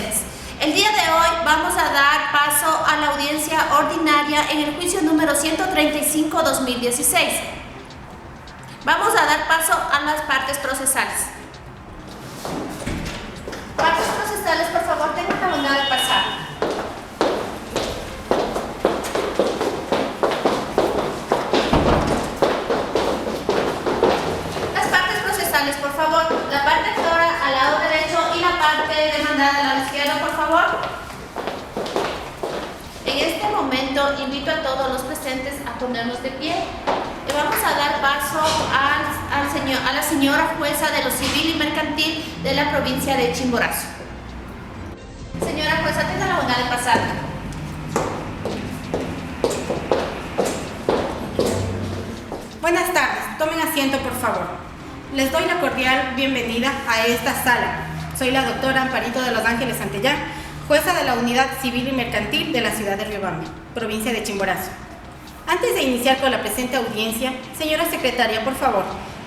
presentes. El día de hoy vamos a dar paso a la audiencia ordinaria en el juicio número 135-2016. Vamos a dar paso a las partes procesales. Partes procesales, por favor, tengan la bondad de pasar. Las partes procesales, por favor. La parte actora al lado derecho y la parte demandada al lado izquierdo, por favor. En este momento invito a todos los presentes a ponernos de pie. Y vamos a dar paso a la señora jueza de lo civil y mercantil de la provincia de Chimborazo. Señora jueza, tenga la bondad de pasar. Buenas tardes, tomen asiento por favor. Les doy la cordial bienvenida a esta sala. Soy la doctora Amparito de Los Ángeles Santellán, jueza de la Unidad Civil y Mercantil de la ciudad de Riobamba, provincia de Chimborazo. Antes de iniciar con la presente audiencia, señora secretaria, por favor,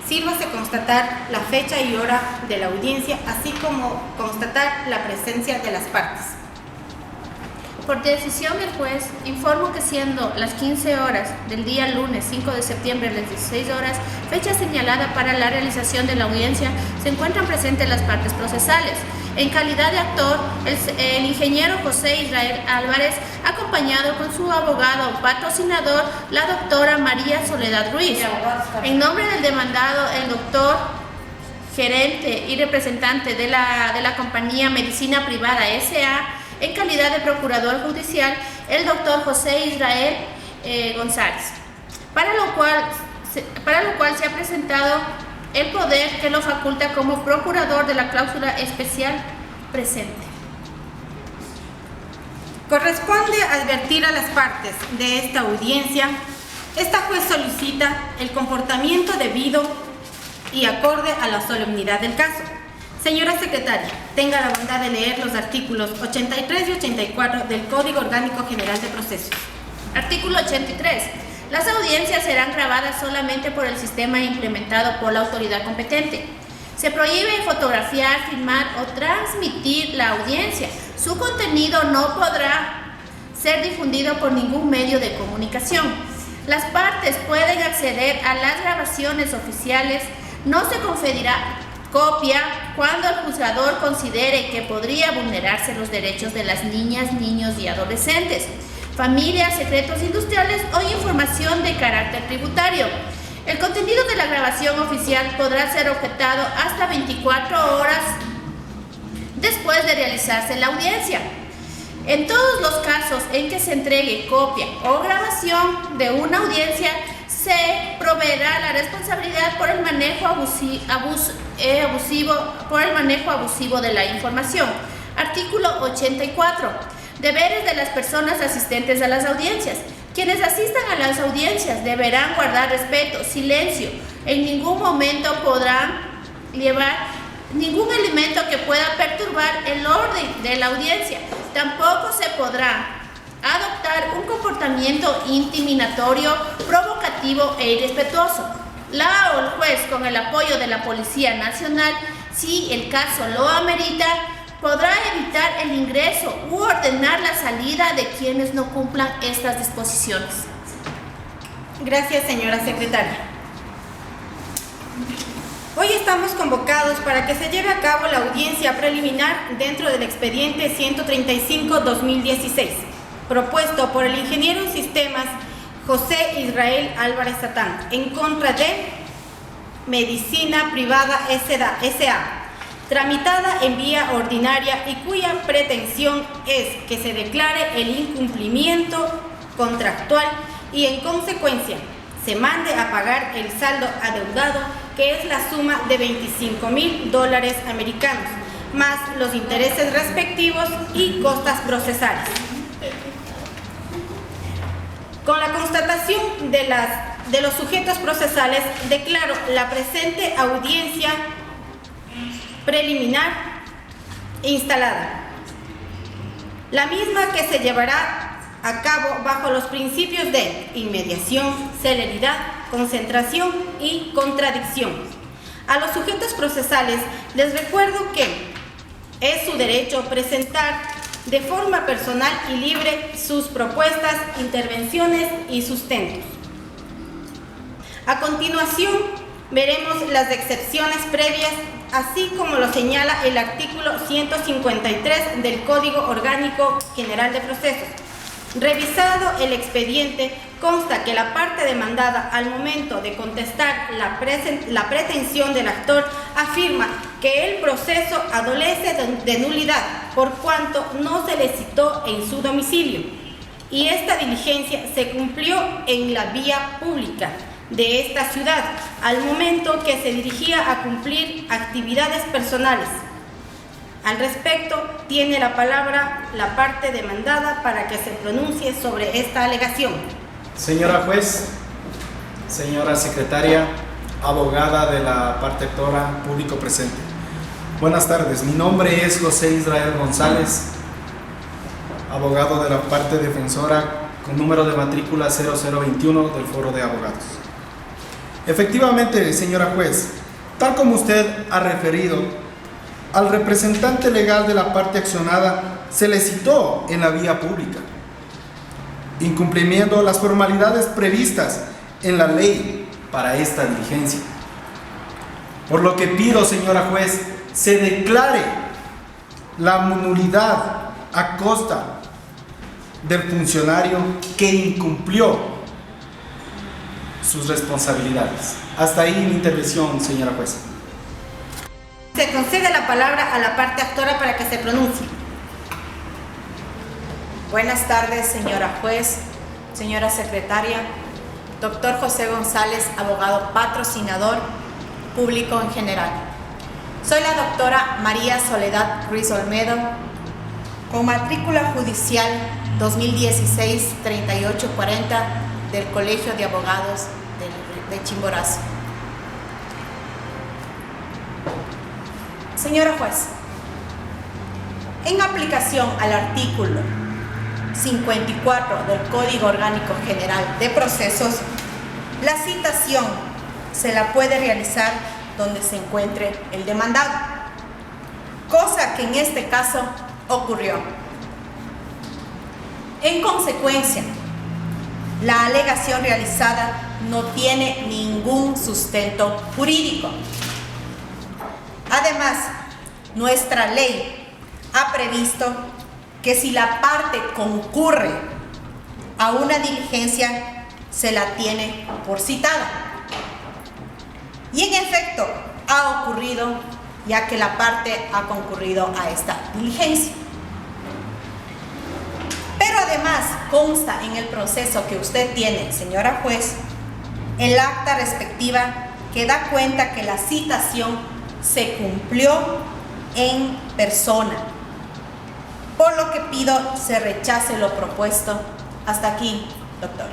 sírvase constatar la fecha y hora de la audiencia, así como constatar la presencia de las partes. Por decisión del juez, informo que siendo las 15 horas del día lunes 5 de septiembre a las 16 horas, fecha señalada para la realización de la audiencia, se encuentran presentes las partes procesales. En calidad de actor, el ingeniero José Israel Álvarez, acompañado con su abogado patrocinador, la doctora María Soledad Ruiz. En nombre del demandado, el doctor gerente y representante de la compañía Medicina Privada S.A., en calidad de procurador judicial, el doctor José Israel González, para lo cual se ha presentado el poder que lo faculta como procurador de la cláusula especial presente. Corresponde advertir a las partes de esta audiencia. Esta juez solicita el comportamiento debido y acorde a la solemnidad del caso. Señora secretaria, tenga la bondad de leer los artículos 83 y 84 del Código Orgánico General de Procesos. Artículo 83. Las audiencias serán grabadas solamente por el sistema implementado por la autoridad competente. Se prohíbe fotografiar, filmar o transmitir la audiencia. Su contenido no podrá ser difundido por ningún medio de comunicación. Las partes pueden acceder a las grabaciones oficiales. No se conferirá copia cuando el juzgador considere que podría vulnerarse los derechos de las niñas, niños y adolescentes, familias, secretos industriales o información de carácter tributario. El contenido de la grabación oficial podrá ser objetado hasta 24 horas después de realizarse la audiencia. En todos los casos en que se entregue copia o grabación de una audiencia, se proveerá la responsabilidad por el manejo abusivo de la información. Artículo 84. Deberes de las personas asistentes a las audiencias. Quienes asistan a las audiencias deberán guardar respeto, silencio. En ningún momento podrán llevar ningún elemento que pueda perturbar el orden de la audiencia. Tampoco se podrá adoptar un comportamiento intimidatorio, provocativo e irrespetuoso. La o el juez, con el apoyo de la Policía Nacional, si el caso lo amerita, podrá evitar el ingreso u ordenar la salida de quienes no cumplan estas disposiciones. Gracias, señora secretaria. Hoy estamos convocados para que se lleve a cabo la audiencia preliminar dentro del expediente 135-2016, propuesto por el ingeniero en sistemas José Israel Álvarez Satán, en contra de Medicina Privada S.A., tramitada en vía ordinaria y cuya pretensión es que se declare el incumplimiento contractual y en consecuencia se mande a pagar el saldo adeudado, que es la suma de $25,000 americanos, más los intereses respectivos y costas procesales. Con la constatación de los sujetos procesales, declaro la presente audiencia preliminar instalada. La misma que se llevará a cabo bajo los principios de inmediación, celeridad, concentración y contradicción. A los sujetos procesales les recuerdo que Es su derecho presentar de forma personal y libre sus propuestas, intervenciones y sustentos. A continuación, veremos las excepciones previas, así como lo señala el artículo 153 del Código Orgánico General de Procesos. Revisado el expediente, consta que la parte demandada, al momento de contestar la pretensión del actor, afirma que el proceso adolece de nulidad por cuanto no se le citó en su domicilio y esta diligencia se cumplió en la vía pública de esta ciudad al momento que se dirigía a cumplir actividades personales. Al respecto, tiene la palabra la parte demandada para que se pronuncie sobre esta alegación. Señora juez, señora secretaria, abogada de la parte actora, público presente. Buenas tardes, mi nombre es José Israel González, abogado de la parte defensora con número de matrícula 0021 del Foro de Abogados. Efectivamente, señora juez, tal como usted ha referido, al representante legal de la parte accionada se le citó en la vía pública, incumpliendo las formalidades previstas en la ley para esta diligencia. Por lo que pido, señora juez, se declare la nulidad a costa del funcionario que incumplió sus responsabilidades. Hasta ahí mi intervención, señora juez. Se concede la palabra a la parte actora para que se pronuncie. Buenas tardes, señora juez, señora secretaria, doctor José González, abogado patrocinador, público en general. Soy la doctora María Soledad Ruiz Olmedo, con matrícula judicial 2016-3840 del Colegio de Abogados de Chimborazo. Señora juez, en aplicación al artículo 54 del Código Orgánico General de Procesos, la citación se la puede realizar donde se encuentre el demandado, cosa que en este caso ocurrió. En consecuencia, la alegación realizada no tiene ningún sustento jurídico. Además, nuestra ley ha previsto que si la parte concurre a una diligencia, se la tiene por citada. Y en efecto, ha ocurrido, ya que la parte ha concurrido a esta diligencia. Pero además consta en el proceso que usted tiene, señora juez, el acta respectiva que da cuenta que la citación se cumplió en persona, por lo que pido se rechace lo propuesto. Hasta aquí, doctora.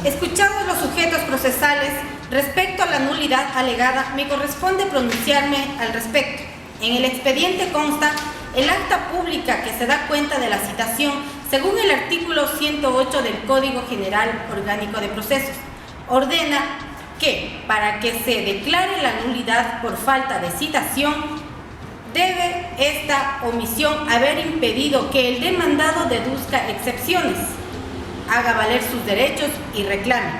Escuchados los sujetos procesales, respecto a la nulidad alegada, me corresponde pronunciarme al respecto. En el expediente consta el acta pública que se da cuenta de la citación según el artículo 108 del Código General Orgánico de Procesos. Ordena que para que se declare la nulidad por falta de citación, debe esta omisión haber impedido que el demandado deduzca excepciones, haga valer sus derechos y reclame.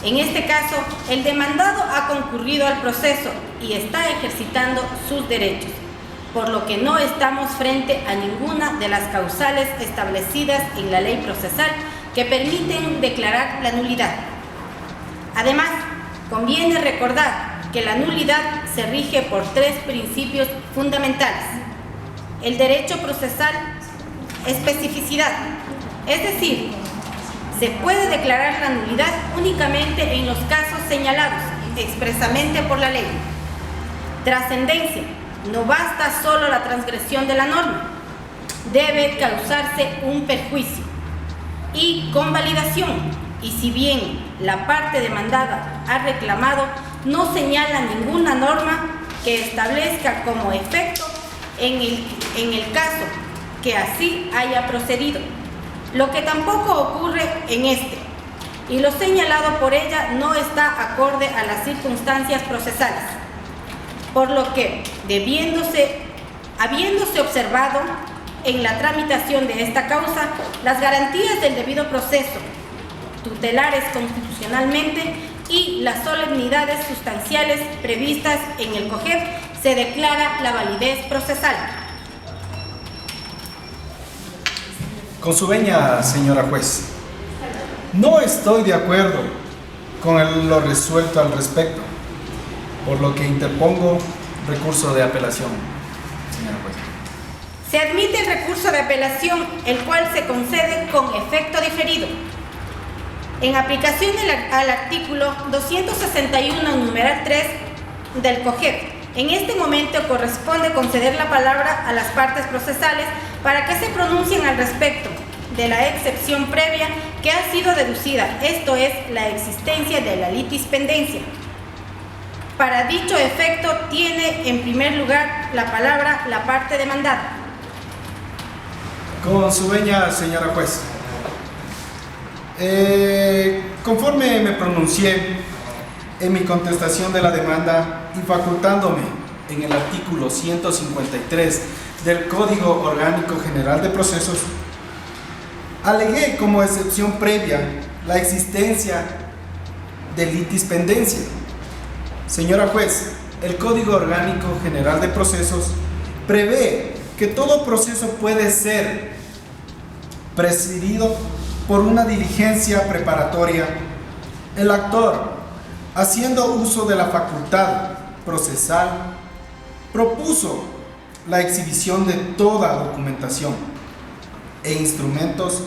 En este caso, el demandado ha concurrido al proceso y está ejercitando sus derechos, por lo que no estamos frente a ninguna de las causales establecidas en la ley procesal que permiten declarar la nulidad. Además, conviene recordar que la nulidad se rige por tres principios fundamentales: el derecho procesal, especificidad, es decir, se puede declarar la nulidad únicamente en los casos señalados expresamente por la ley. Trascendencia, no basta solo la transgresión de la norma, debe causarse un perjuicio. Y convalidación, y si bien la parte demandada ha reclamado, no señala ninguna norma que establezca como efecto en el caso que así haya procedido, lo que tampoco ocurre en este, y lo señalado por ella no está acorde a las circunstancias procesales, por lo que, debiéndose habiéndose observado en la tramitación de esta causa las garantías del debido proceso, tutelares constitucionalmente, y las solemnidades sustanciales previstas en el COGEP, se declara la validez procesal. Con su venia, señora juez, no estoy de acuerdo con lo resuelto al respecto, por lo que interpongo recurso de apelación, señora juez. Se admite el recurso de apelación, el cual se concede con efecto diferido. En aplicación al artículo 261, numeral 3 del COGEP, en este momento corresponde conceder la palabra a las partes procesales para que se pronuncien al respecto de la excepción previa que ha sido deducida, esto es, la existencia de la litispendencia. Para dicho efecto tiene en primer lugar la palabra la parte demandada. Con su venia, señora juez. Conforme me pronuncié en mi contestación de la demanda y facultándome en el artículo 153 del Código Orgánico General de Procesos, alegué como excepción previa la existencia de litispendencia. Señora juez, el Código Orgánico General de Procesos prevé que todo proceso puede ser presidido por una diligencia preparatoria. El actor, haciendo uso de la facultad procesal, propuso la exhibición de toda documentación e instrumentos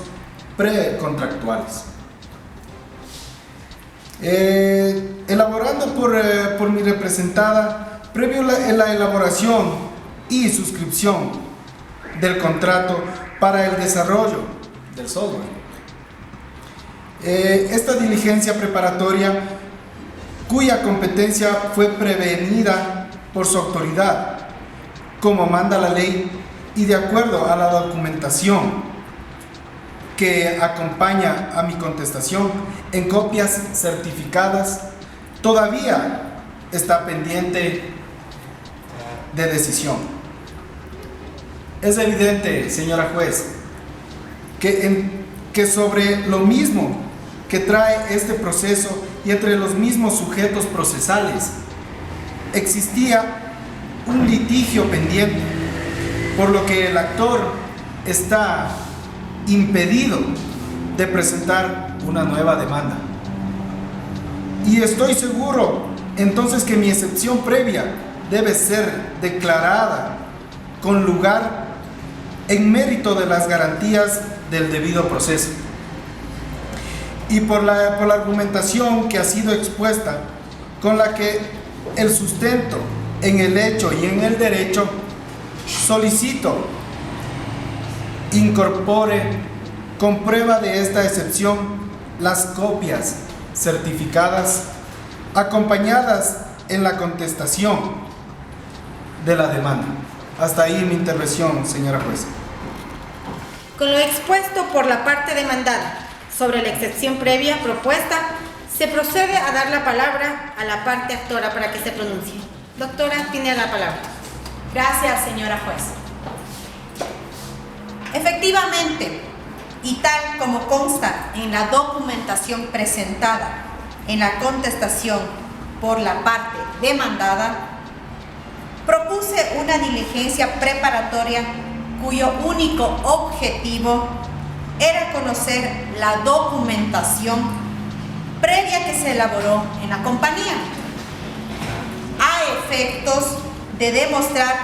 precontractuales. Elaborando por mi representada, previo la elaboración y suscripción del contrato para el desarrollo del software. Esta diligencia preparatoria, cuya competencia fue prevenida por su autoridad, como manda la ley, y de acuerdo a la documentación que acompaña a mi contestación en copias certificadas, todavía está pendiente de decisión. Es evidente, señora juez, que sobre lo mismo que trae este proceso y entre los mismos sujetos procesales existía un litigio pendiente, por lo que el actor está impedido de presentar una nueva demanda. Y estoy seguro entonces que mi excepción previa debe ser declarada con lugar en mérito de las garantías del debido proceso. Y por la argumentación que ha sido expuesta, con la que el sustento en el hecho y en el derecho, solicito incorpore con prueba de esta excepción las copias certificadas acompañadas en la contestación de la demanda. Hasta ahí mi intervención, señora juez. Con lo expuesto por la parte demandada sobre la excepción previa propuesta, se procede a dar la palabra a la parte actora para que se pronuncie. Doctora, tiene la palabra. Gracias, señora juez. Efectivamente, y tal como consta en la documentación presentada en la contestación por la parte demandada, propuse una diligencia preparatoria cuyo único objetivo era conocer la documentación previa que se elaboró en la compañía, a efectos de demostrar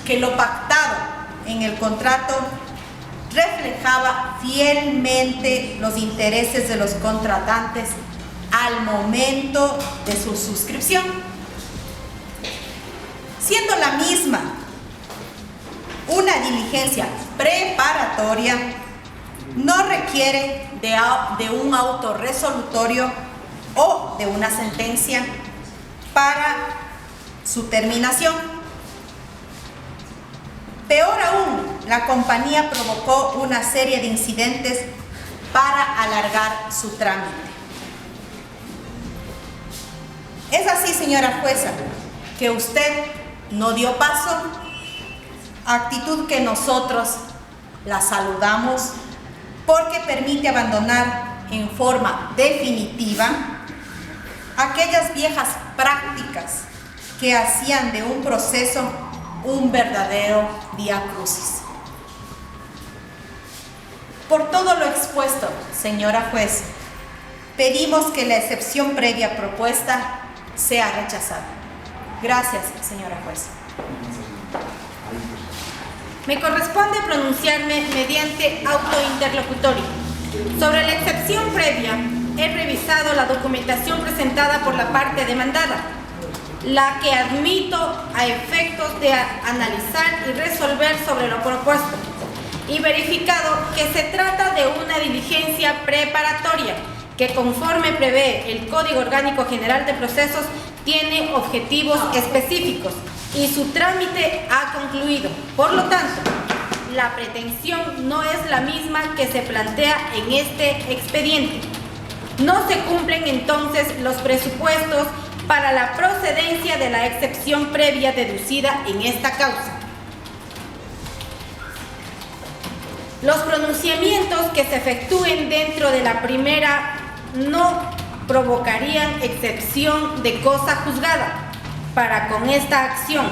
que lo pactado en el contrato reflejaba fielmente los intereses de los contratantes al momento de su suscripción, siendo la misma una diligencia preparatoria, no requiere de un auto resolutorio o de una sentencia para su terminación. Peor aún, la compañía provocó una serie de incidentes para alargar su trámite. Es así, señora jueza, que usted no dio paso actitud que nosotros la saludamos porque permite abandonar en forma definitiva aquellas viejas prácticas que hacían de un proceso un verdadero vía crucis. Por todo lo expuesto, señora juez, pedimos que la excepción previa propuesta sea rechazada. Gracias, señora juez. Me corresponde pronunciarme mediante auto interlocutorio. Sobre la excepción previa, he revisado la documentación presentada por la parte demandada, la que admito a efectos de analizar y resolver sobre lo propuesto, y verificado que se trata de una diligencia preparatoria que, conforme prevé el Código Orgánico General de Procesos, tiene objetivos específicos y su trámite ha concluido. Por lo tanto, la pretensión no es la misma que se plantea en este expediente. No se cumplen entonces los presupuestos para la procedencia de la excepción previa deducida en esta causa. Los pronunciamientos que se efectúen dentro de la primera no provocarían excepción de cosa juzgada para con esta acción.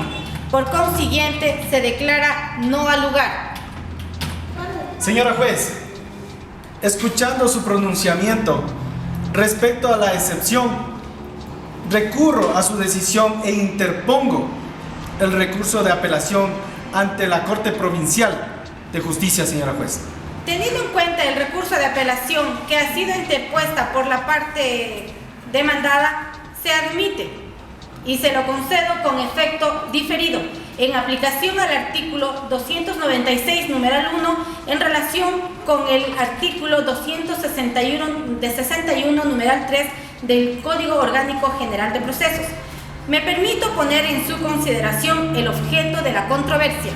Por consiguiente, se declara no al lugar. Señora juez, escuchando su pronunciamiento respecto a la excepción, recurro a su decisión e interpongo el recurso de apelación ante la Corte Provincial de Justicia, señora juez. Teniendo en cuenta el recurso de apelación que ha sido interpuesta por la parte demandada, se admite y se lo concedo con efecto diferido en aplicación al artículo 296, numeral 1, en relación con el artículo 261, numeral 3 del Código Orgánico General de Procesos. Me permito poner en su consideración el objeto de la controversia.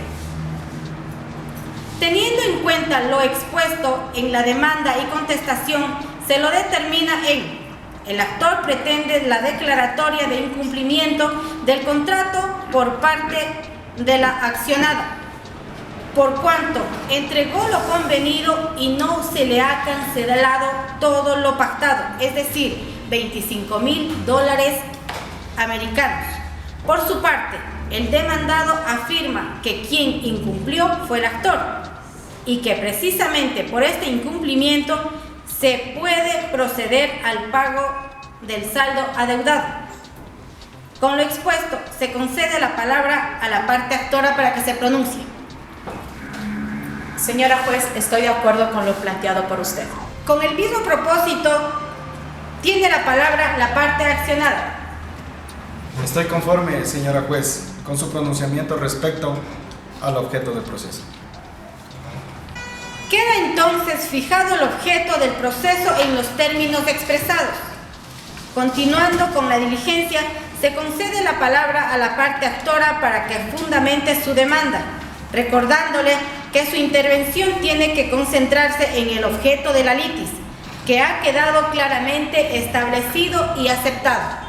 Teniendo en cuenta lo expuesto en la demanda y contestación, se lo determina en: el actor pretende la declaratoria de incumplimiento del contrato por parte de la accionada, por cuanto entregó lo convenido y no se le ha cancelado todo lo pactado, es decir, $25,000 americanos. Por su parte, el demandado afirma que quien incumplió fue el actor y que precisamente por este incumplimiento se puede proceder al pago del saldo adeudado. Con lo expuesto, se concede la palabra a la parte actora para que se pronuncie. Señora juez, estoy de acuerdo con lo planteado por usted. Con el mismo propósito, tiene la palabra la parte accionada. Estoy conforme, señora juez, con su pronunciamiento respecto al objeto del proceso. Queda entonces fijado el objeto del proceso en los términos expresados. Continuando con la diligencia, se concede la palabra a la parte actora para que fundamente su demanda, recordándole que su intervención tiene que concentrarse en el objeto de la litis, que ha quedado claramente establecido y aceptado.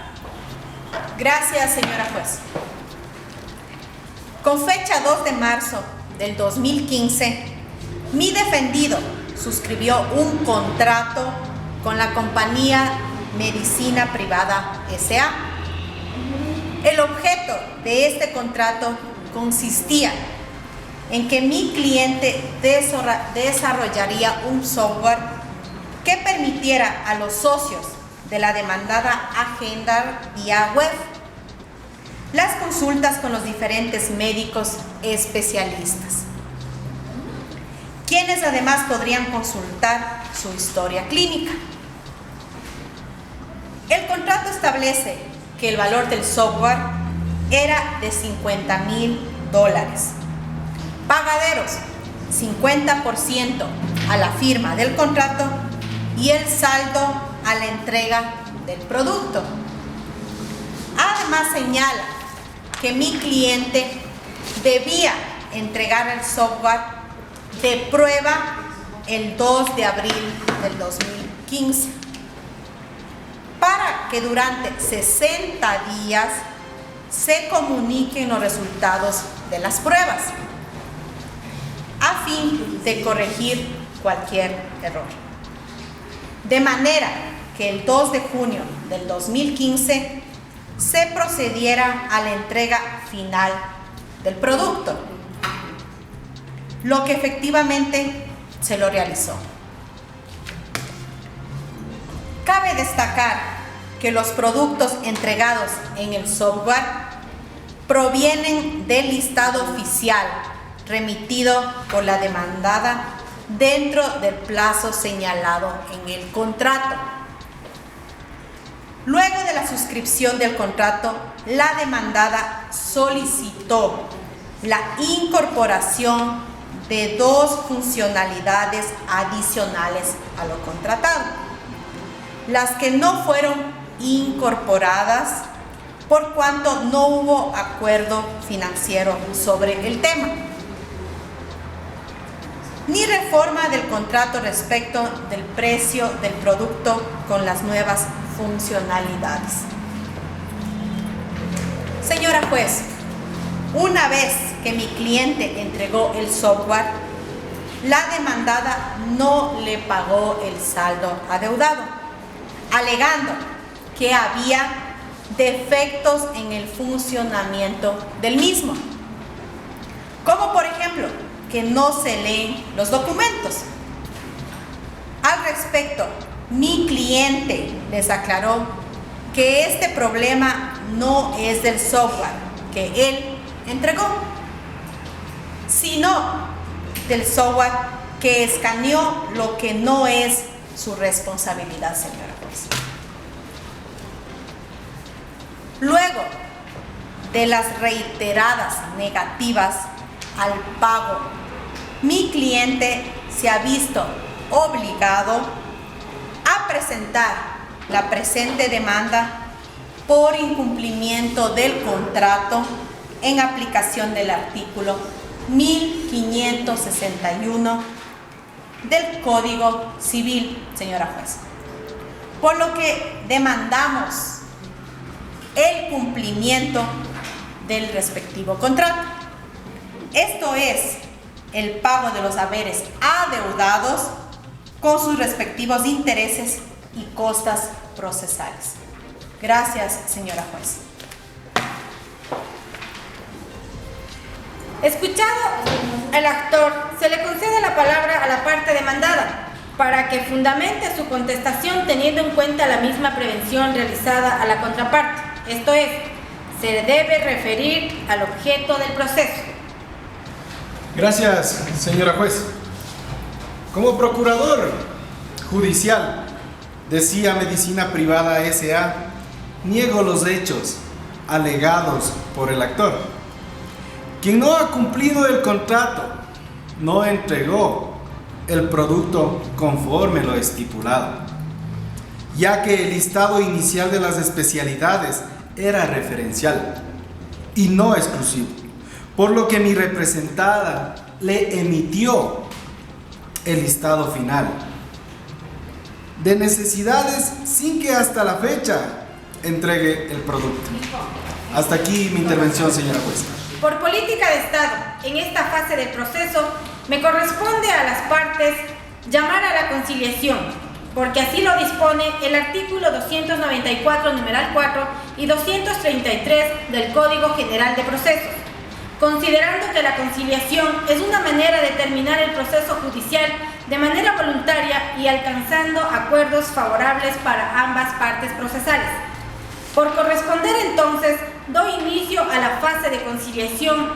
Gracias, señora juez. Con fecha 2 de marzo del 2015, mi defendido suscribió un contrato con la compañía Medicina Privada S.A. El objeto de este contrato consistía en que mi cliente desarrollaría un software que permitiera a los socios de la demandada agendar vía web las consultas con los diferentes médicos especialistas, quienes además podrían consultar su historia clínica. El contrato establece que el valor del software era de $50,000, pagaderos 50% a la firma del contrato y el saldo a la entrega del producto. Además señala que mi cliente debía entregar el software de prueba el 2 de abril del 2015 para que durante 60 días se comuniquen los resultados de las pruebas. fin de corregir cualquier error. De manera que el 2 de junio del 2015 se procediera a la entrega final del producto, lo que efectivamente se lo realizó. Cabe destacar que los productos entregados en el software provienen del listado oficial remitido por la demandada dentro del plazo señalado en el contrato. Luego de la suscripción del contrato, la demandada solicitó la incorporación de 2 funcionalidades adicionales a lo contratado, las que no fueron incorporadas por cuanto no hubo acuerdo financiero sobre el tema, ni reforma del contrato respecto del precio del producto con las nuevas funcionalidades. Señora juez, una vez que mi cliente entregó el software, la demandada no le pagó el saldo adeudado, alegando que había defectos en el funcionamiento del mismo, como por ejemplo que no se leen los documentos. Al respecto, mi cliente les aclaró que este problema no es del software que él entregó, sino del software que escaneó lo que no es su responsabilidad, señora juez. Luego de las reiteradas negativas al pago, mi cliente se ha visto obligado a presentar la presente demanda por incumplimiento del contrato en aplicación del artículo 1561 del Código Civil, señora juez. Por lo que demandamos el cumplimiento del respectivo contrato. Esto es el pago de los haberes adeudados con sus respectivos intereses y costas procesales. Gracias, señora juez. Escuchado el actor, se le concede la palabra a la parte demandada para que fundamente su contestación teniendo en cuenta la misma prevención realizada a la contraparte. Esto es, se debe referir al objeto del proceso. Gracias, señora juez. Como procurador judicial de CIA Medicina Privada S.A., niego los hechos alegados por el actor, quien no ha cumplido el contrato, no entregó el producto conforme lo estipulado, ya que el listado inicial de las especialidades era referencial y no exclusivo, por lo que mi representada le emitió el listado final de necesidades sin que hasta la fecha entregue el producto. Hasta aquí mi intervención, señora juez. Por política de Estado, en esta fase del proceso, me corresponde a las partes llamar a la conciliación, porque así lo dispone el artículo 294, numeral 4 y 233 del Código General de Procesos, considerando que la conciliación es una manera de terminar el proceso judicial de manera voluntaria y alcanzando acuerdos favorables para ambas partes procesales. Por corresponder entonces, doy inicio a la fase de conciliación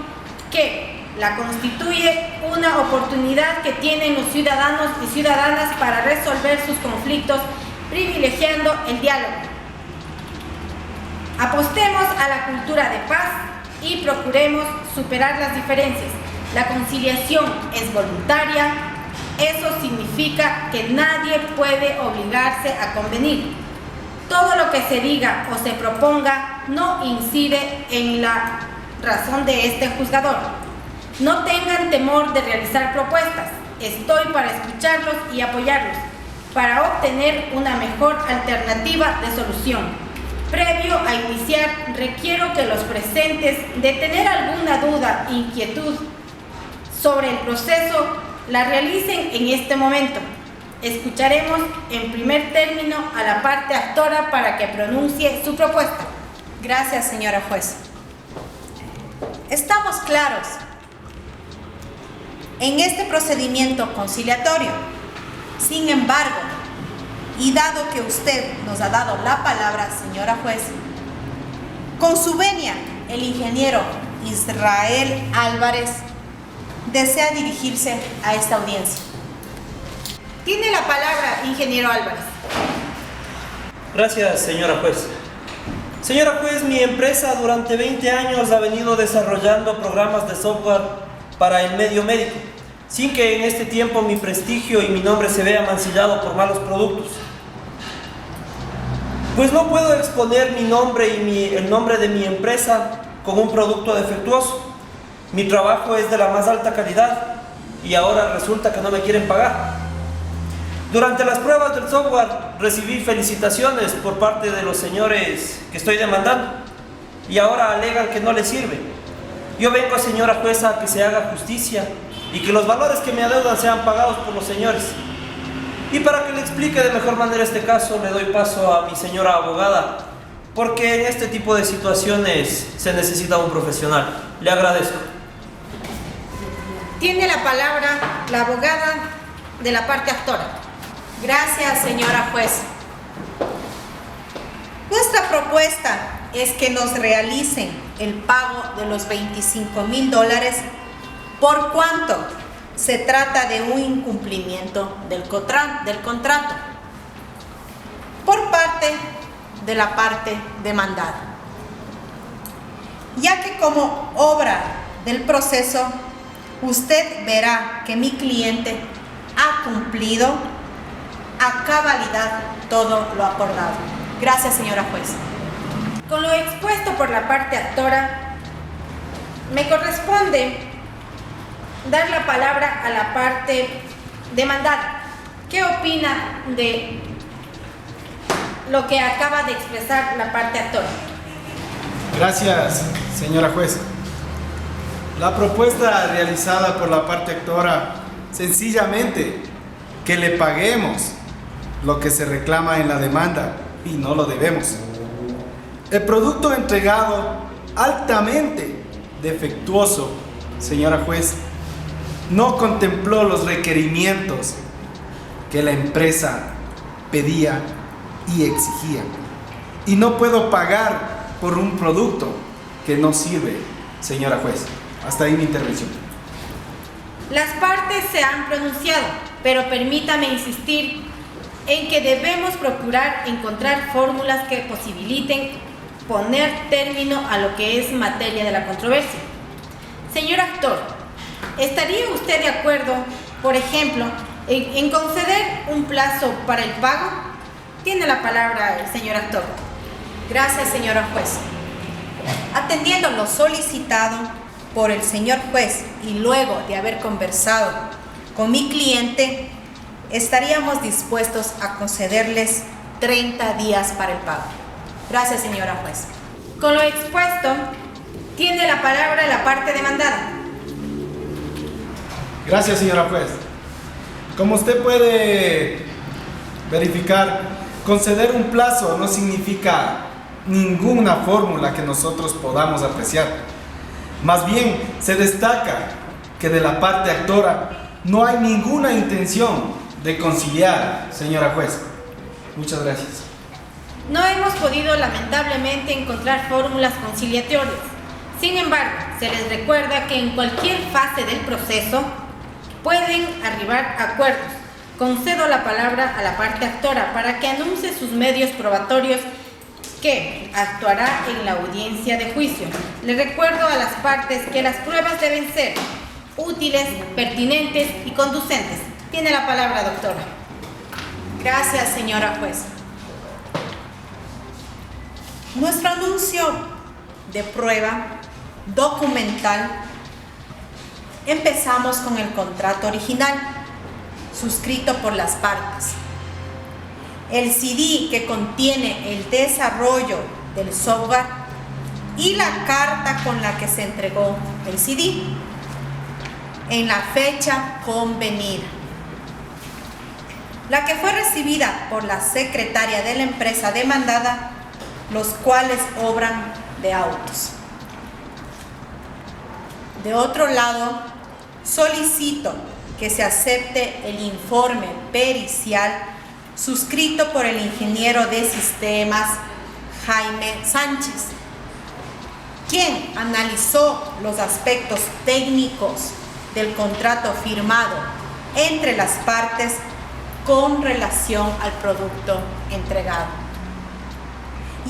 que la constituye una oportunidad que tienen los ciudadanos y ciudadanas para resolver sus conflictos, privilegiando el diálogo. Apostemos a la cultura de paz y procuremos superar las diferencias. La conciliación es voluntaria, eso significa que nadie puede obligarse a convenir. Todo lo que se diga o se proponga no incide en la razón de este juzgador. No tengan temor de realizar propuestas. Estoy para escucharlos y apoyarlos, para obtener una mejor alternativa de solución. Previo a iniciar, requiero que los presentes, de tener alguna duda, inquietud sobre el proceso la realicen en este momento. Escucharemos en primer término a la parte actora para que pronuncie su propuesta. Gracias, señora juez. Estamos claros en este procedimiento conciliatorio. Sin embargo, y dado que usted nos ha dado la palabra, señora juez, con su venia, el ingeniero Israel Álvarez desea dirigirse a esta audiencia. Tiene la palabra, ingeniero Álvarez. Gracias, señora juez. Señora juez, mi empresa durante 20 años ha venido desarrollando programas de software para el medio médico, sin que en este tiempo mi prestigio y mi nombre se vea mancillado por malos productos. Pues no puedo exponer mi nombre y el nombre de mi empresa con un producto defectuoso. Mi trabajo es de la más alta calidad y ahora resulta que no me quieren pagar. Durante las pruebas del software recibí felicitaciones por parte de los señores que estoy demandando y ahora alegan que no les sirve. Yo vengo, señora jueza, a que se haga justicia y que los valores que me adeudan sean pagados por los señores. Y para que le explique de mejor manera este caso, le doy paso a mi señora abogada, porque en este tipo de situaciones se necesita un profesional. Le agradezco. Tiene la palabra la abogada de la parte actora. Gracias, señora juez. Nuestra propuesta es que nos realicen el pago de los $25,000 por cuanto se trata de un incumplimiento del contrato por parte de la parte demandada, ya que como obra del proceso usted verá que mi cliente ha cumplido a cabalidad todo lo acordado. Gracias, señora juez. Con lo expuesto por la parte actora, me corresponde dar la palabra a la parte demandada. ¿Qué opina de lo que acaba de expresar la parte actora? Gracias, señora juez. La propuesta realizada por la parte actora, sencillamente que le paguemos lo que se reclama en la demanda y no lo debemos. El producto entregado altamente defectuoso, señora juez, no contempló los requerimientos que la empresa pedía y exigía. Y no puedo pagar por un producto que no sirve, señora juez. Hasta ahí mi intervención. Las partes se han pronunciado, pero permítame insistir en que debemos procurar encontrar fórmulas que posibiliten poner término a lo que es materia de la controversia. Señor actor, ¿estaría usted de acuerdo, por ejemplo, en conceder un plazo para el pago? Tiene la palabra el señor actor. Gracias, señora juez. Atendiendo lo solicitado por el señor juez y luego de haber conversado con mi cliente, estaríamos dispuestos a concederles 30 días para el pago. Gracias, señora juez. Con lo expuesto, tiene la palabra la parte demandada. Gracias, señora juez. Como usted puede verificar, conceder un plazo no significa ninguna fórmula que nosotros podamos apreciar. Más bien, se destaca que de la parte actora no hay ninguna intención de conciliar, señora juez. Muchas gracias. No hemos podido lamentablemente encontrar fórmulas conciliatorias. Sin embargo, se les recuerda que en cualquier fase del proceso pueden arribar a acuerdos. Concedo la palabra a la parte actora para que anuncie sus medios probatorios que actuará en la audiencia de juicio. Les recuerdo a las partes que las pruebas deben ser útiles, pertinentes y conducentes. Tiene la palabra, doctora. Gracias, señora juez. Nuestro anuncio de prueba documental, empezamos con el contrato original, suscrito por las partes. El CD que contiene el desarrollo del software y la carta con la que se entregó el CD. en la fecha convenida, la que fue recibida por la secretaria de la empresa demandada, los cuales obran de autos. De otro lado, solicito que se acepte el informe pericial suscrito por el ingeniero de sistemas Jaime Sánchez, quien analizó los aspectos técnicos del contrato firmado entre las partes con relación al producto entregado,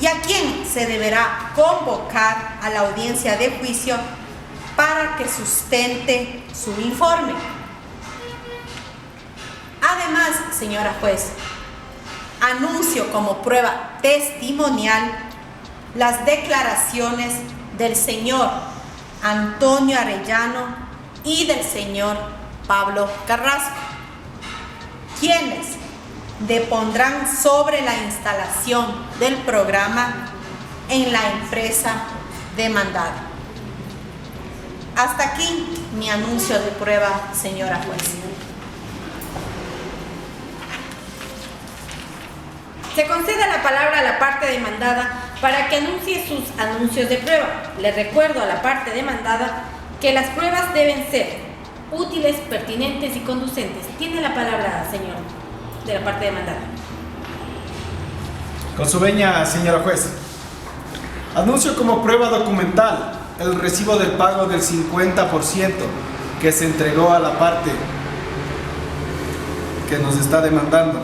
y a quien se deberá convocar a la audiencia de juicio para que sustente su informe. Además, señora juez, anuncio como prueba testimonial las declaraciones del señor Antonio Arellano y del señor Pablo Carrasco, quienes depondrán sobre la instalación del programa en la empresa demandada. Hasta aquí mi anuncio de prueba, señora juez. Se concede la palabra a la parte demandada para que anuncie sus anuncios de prueba. Le recuerdo a la parte demandada que las pruebas deben ser útiles, pertinentes y conducentes. Tiene la palabra, señor, de la parte demandada. Con su venia, señora juez. Anuncio como prueba documental el recibo del pago del 50% que se entregó a la parte que nos está demandando.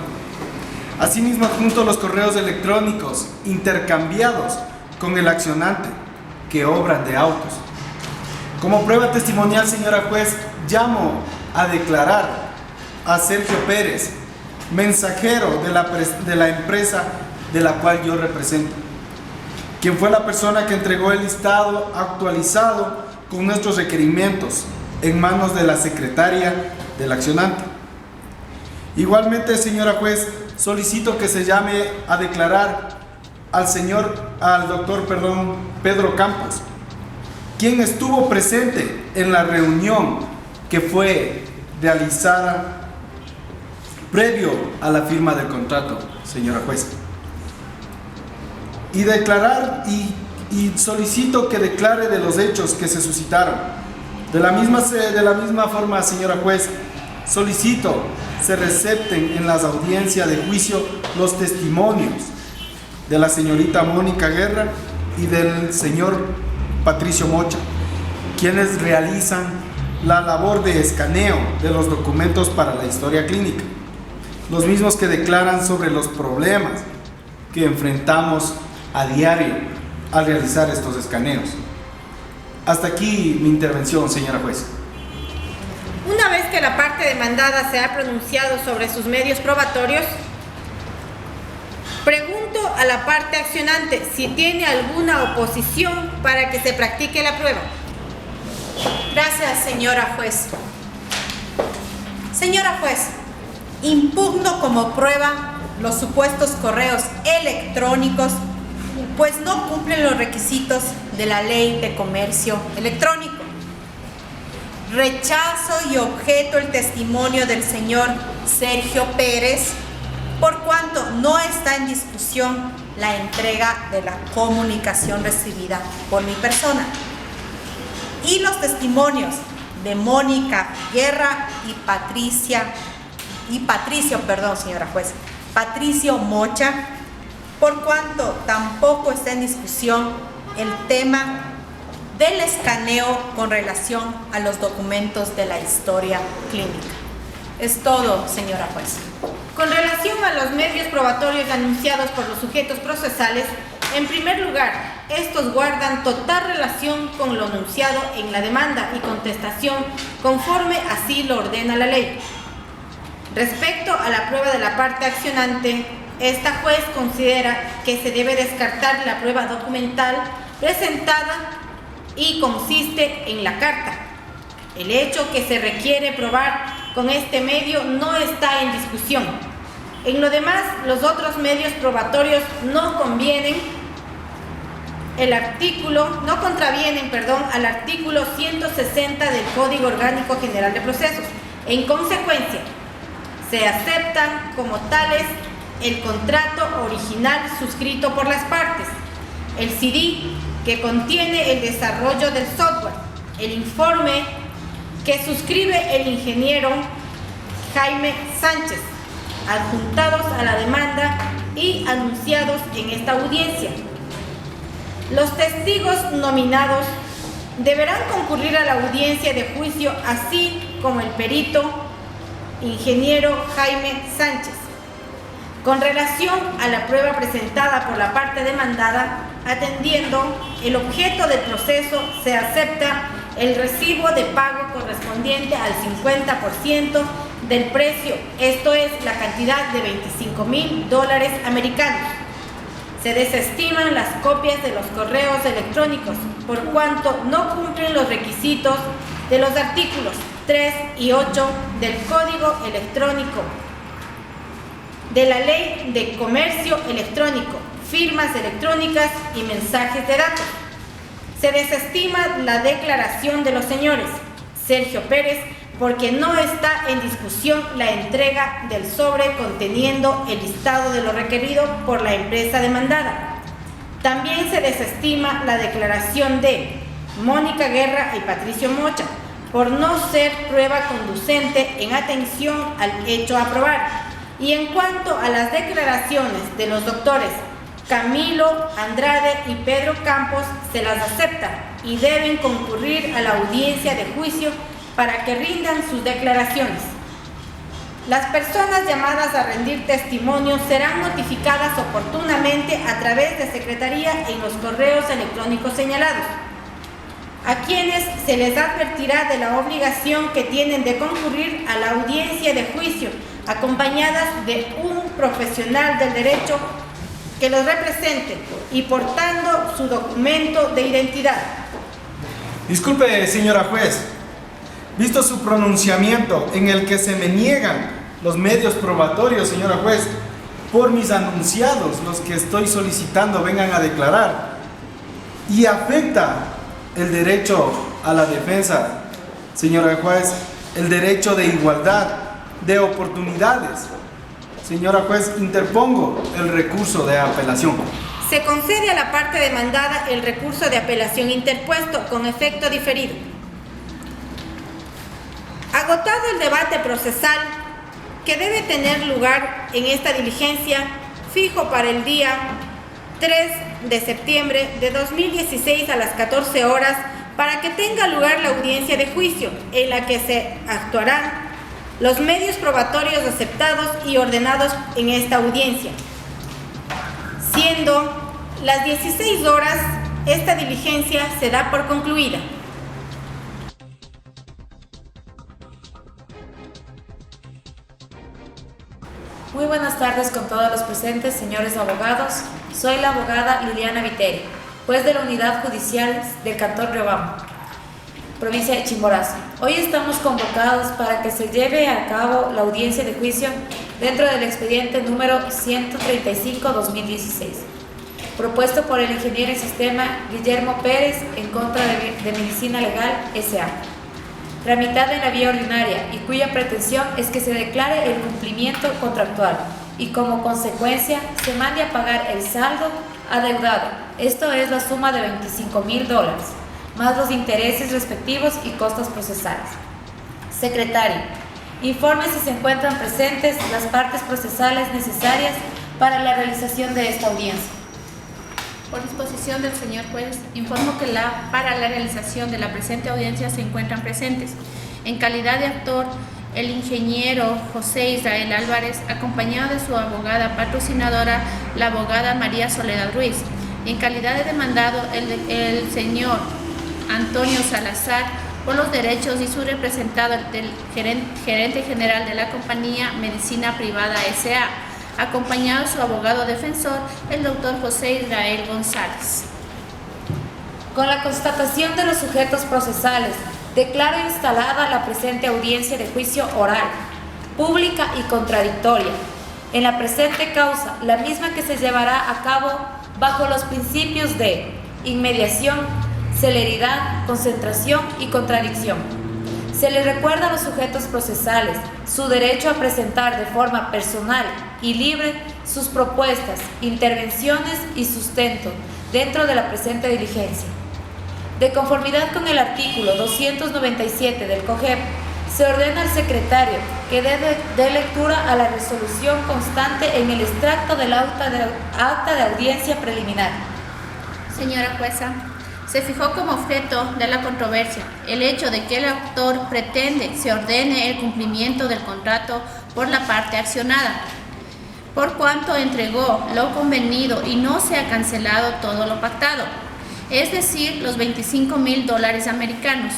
Asimismo, adjunto los correos electrónicos intercambiados con el accionante que obran de autos. Como prueba testimonial, señora juez, llamo a declarar a Sergio Pérez, mensajero de la empresa de la cual yo represento, quien fue la persona que entregó el listado actualizado con nuestros requerimientos en manos de la secretaria del accionante. Igualmente, señora juez, solicito que se llame a declarar al doctor Pedro Campos, quien estuvo presente en la reunión que fue realizada previo a la firma del contrato, señora juez. Y declarar y solicito que declare de los hechos que se suscitaron. De la misma forma, señora juez, solicito se recepten en las audiencias de juicio los testimonios de la señorita Mónica Guerra y del señor Patricio Mocha, quienes realizan la labor de escaneo de los documentos para la historia clínica, los mismos que declaran sobre los problemas que enfrentamos a diario al realizar estos escaneos. Hasta aquí mi intervención, señora juez. Una vez que la parte demandada se ha pronunciado sobre sus medios probatorios, pregunto a la parte accionante si tiene alguna oposición para que se practique la prueba. Gracias, señora juez. Señora juez, impugno como prueba los supuestos correos electrónicos, pues no cumplen los requisitos de la Ley de Comercio Electrónico. Rechazo y objeto el testimonio del señor Sergio Pérez, por cuanto no está en discusión la entrega de la comunicación recibida por mi persona. Y los testimonios de Mónica Guerra y Patricio Mocha, por cuanto tampoco está en discusión el tema del escaneo con relación a los documentos de la historia clínica. Es todo, señora juez. Con relación a los medios probatorios anunciados por los sujetos procesales, en primer lugar, estos guardan total relación con lo anunciado en la demanda y contestación conforme así lo ordena la ley. Respecto a la prueba de la parte accionante, esta juez considera que se debe descartar la prueba documental presentada y consiste en la carta. El hecho que se requiere probar con este medio no está en discusión. En lo demás, los otros medios probatorios no convienen no contravienen al artículo 160 del Código Orgánico General de Procesos. En consecuencia, se aceptan como tales el contrato original suscrito por las partes, el CD que contiene el desarrollo del software, el informe que suscribe el ingeniero Jaime Sánchez, adjuntados a la demanda y anunciados en esta audiencia. Los testigos nominados deberán concurrir a la audiencia de juicio, así como el perito ingeniero Jaime Sánchez. Con relación a la prueba presentada por la parte demandada, atendiendo el objeto del proceso, se acepta el recibo de pago correspondiente al 50% del precio, esto es la cantidad de $25,000 americanos. Se desestiman las copias de los correos electrónicos por cuanto no cumplen los requisitos de los artículos 3 y 8 del Código Electrónico, de la Ley de Comercio Electrónico, firmas electrónicas y mensajes de datos. Se desestima la declaración de los señores Sergio Pérez porque no está en discusión la entrega del sobre conteniendo el listado de lo requerido por la empresa demandada. También se desestima la declaración de Mónica Guerra y Patricio Mocha por no ser prueba conducente en atención al hecho a probar. Y en cuanto a las declaraciones de los doctores Camilo Andrade y Pedro Campos, se las acepta y deben concurrir a la audiencia de juicio para que rindan sus declaraciones. Las personas llamadas a rendir testimonio serán notificadas oportunamente a través de Secretaría en los correos electrónicos señalados, a quienes se les advertirá de la obligación que tienen de concurrir a la audiencia de juicio, acompañadas de un profesional del derecho que los represente y portando su documento de identidad. Disculpe, señora juez, visto su pronunciamiento en el que se me niegan los medios probatorios, señora juez, por mis anunciados, los que estoy solicitando vengan a declarar, y afecta el derecho a la defensa, señora juez, el derecho de igualdad de oportunidades. Señora juez, interpongo el recurso de apelación. Se concede a la parte demandada el recurso de apelación interpuesto con efecto diferido. Agotado el debate procesal que debe tener lugar en esta diligencia, fijo para el día 3 de septiembre de 2016 a las 14 horas para que tenga lugar la audiencia de juicio en la que se actuarán los medios probatorios aceptados y ordenados en esta audiencia. Siendo las 16 horas, esta diligencia se da por concluida. Muy buenas tardes con todos los presentes, señores abogados. Soy la abogada Liliana Viteri, juez de la Unidad Judicial del Cantón Riobamba, provincia de Chimborazo. Hoy estamos convocados para que se lleve a cabo la audiencia de juicio dentro del expediente número 135-2016, propuesto por el ingeniero en sistema Guillermo Pérez en contra de Medicina Legal S.A., tramitada en la vía ordinaria y cuya pretensión es que se declare el cumplimiento contractual y como consecuencia se mande a pagar el saldo adeudado, esto es la suma de $25,000, más los intereses respectivos y costos procesales. Secretario, informe si se encuentran presentes las partes procesales necesarias para la realización de esta audiencia. Por disposición del señor juez, informo que para la realización de la presente audiencia se encuentran presentes, en calidad de actor, el ingeniero José Israel Álvarez, acompañado de su abogada patrocinadora, la abogada María Soledad Ruiz. En calidad de demandado, el señor Antonio Salazar, por los derechos, y su representado, el gerente general de la compañía Medicina Privada S.A., acompañado de su abogado defensor, el doctor José Israel González. Con la constatación de los sujetos procesales, declaro instalada la presente audiencia de juicio oral, pública y contradictoria. En la presente causa, la misma que se llevará a cabo bajo los principios de inmediación, celeridad, concentración y contradicción. Se le recuerda a los sujetos procesales su derecho a presentar de forma personal y libre sus propuestas, intervenciones y sustento dentro de la presente diligencia. De conformidad con el artículo 297 del COGEP, se ordena al secretario que dé lectura a la resolución constante en el extracto del acta de audiencia preliminar. Señora jueza, se fijó como objeto de la controversia el hecho de que el autor pretende se ordene el cumplimiento del contrato por la parte accionada, por cuanto entregó lo convenido y no se ha cancelado todo lo pactado, es decir, los $25,000 americanos,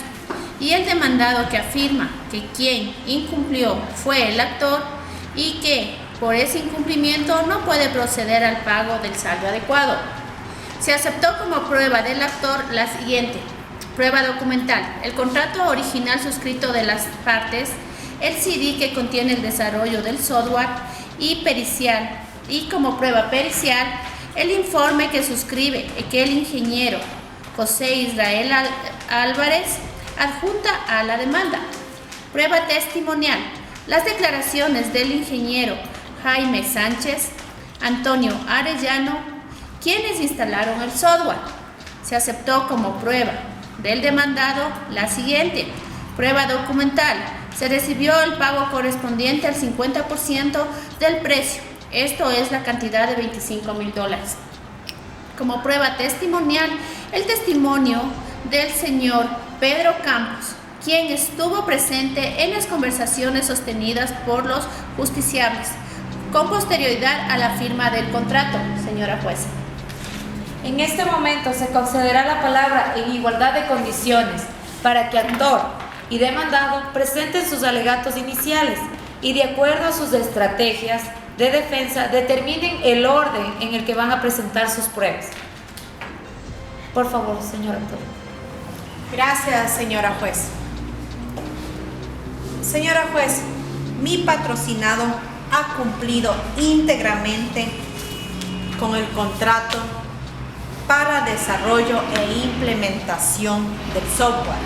y el demandado que afirma que quien incumplió fue el actor y que por ese incumplimiento no puede proceder al pago del saldo adecuado. Se aceptó como prueba del actor la siguiente: prueba documental, el contrato original suscrito de las partes, el CD que contiene el desarrollo del software y pericial, y como prueba pericial, el informe que suscribe que el ingeniero José Israel Álvarez adjunta a la demanda. Prueba testimonial, las declaraciones del ingeniero Jaime Sánchez, Antonio Arellano, quienes instalaron el software. Se aceptó como prueba del demandado la siguiente: prueba documental, se recibió el pago correspondiente al 50% del precio, esto es la cantidad de $25,000. Como prueba testimonial, el testimonio del señor Pedro Campos, quien estuvo presente en las conversaciones sostenidas por los justiciables, con posterioridad a la firma del contrato, señora jueza. En este momento se concederá la palabra en igualdad de condiciones para que actor y demandado presenten sus alegatos iniciales y, de acuerdo a sus estrategias de defensa, determinen el orden en el que van a presentar sus pruebas. Por favor, señor actor. Gracias, señora juez. Señora juez, mi patrocinado ha cumplido íntegramente con el contrato para desarrollo e implementación del software,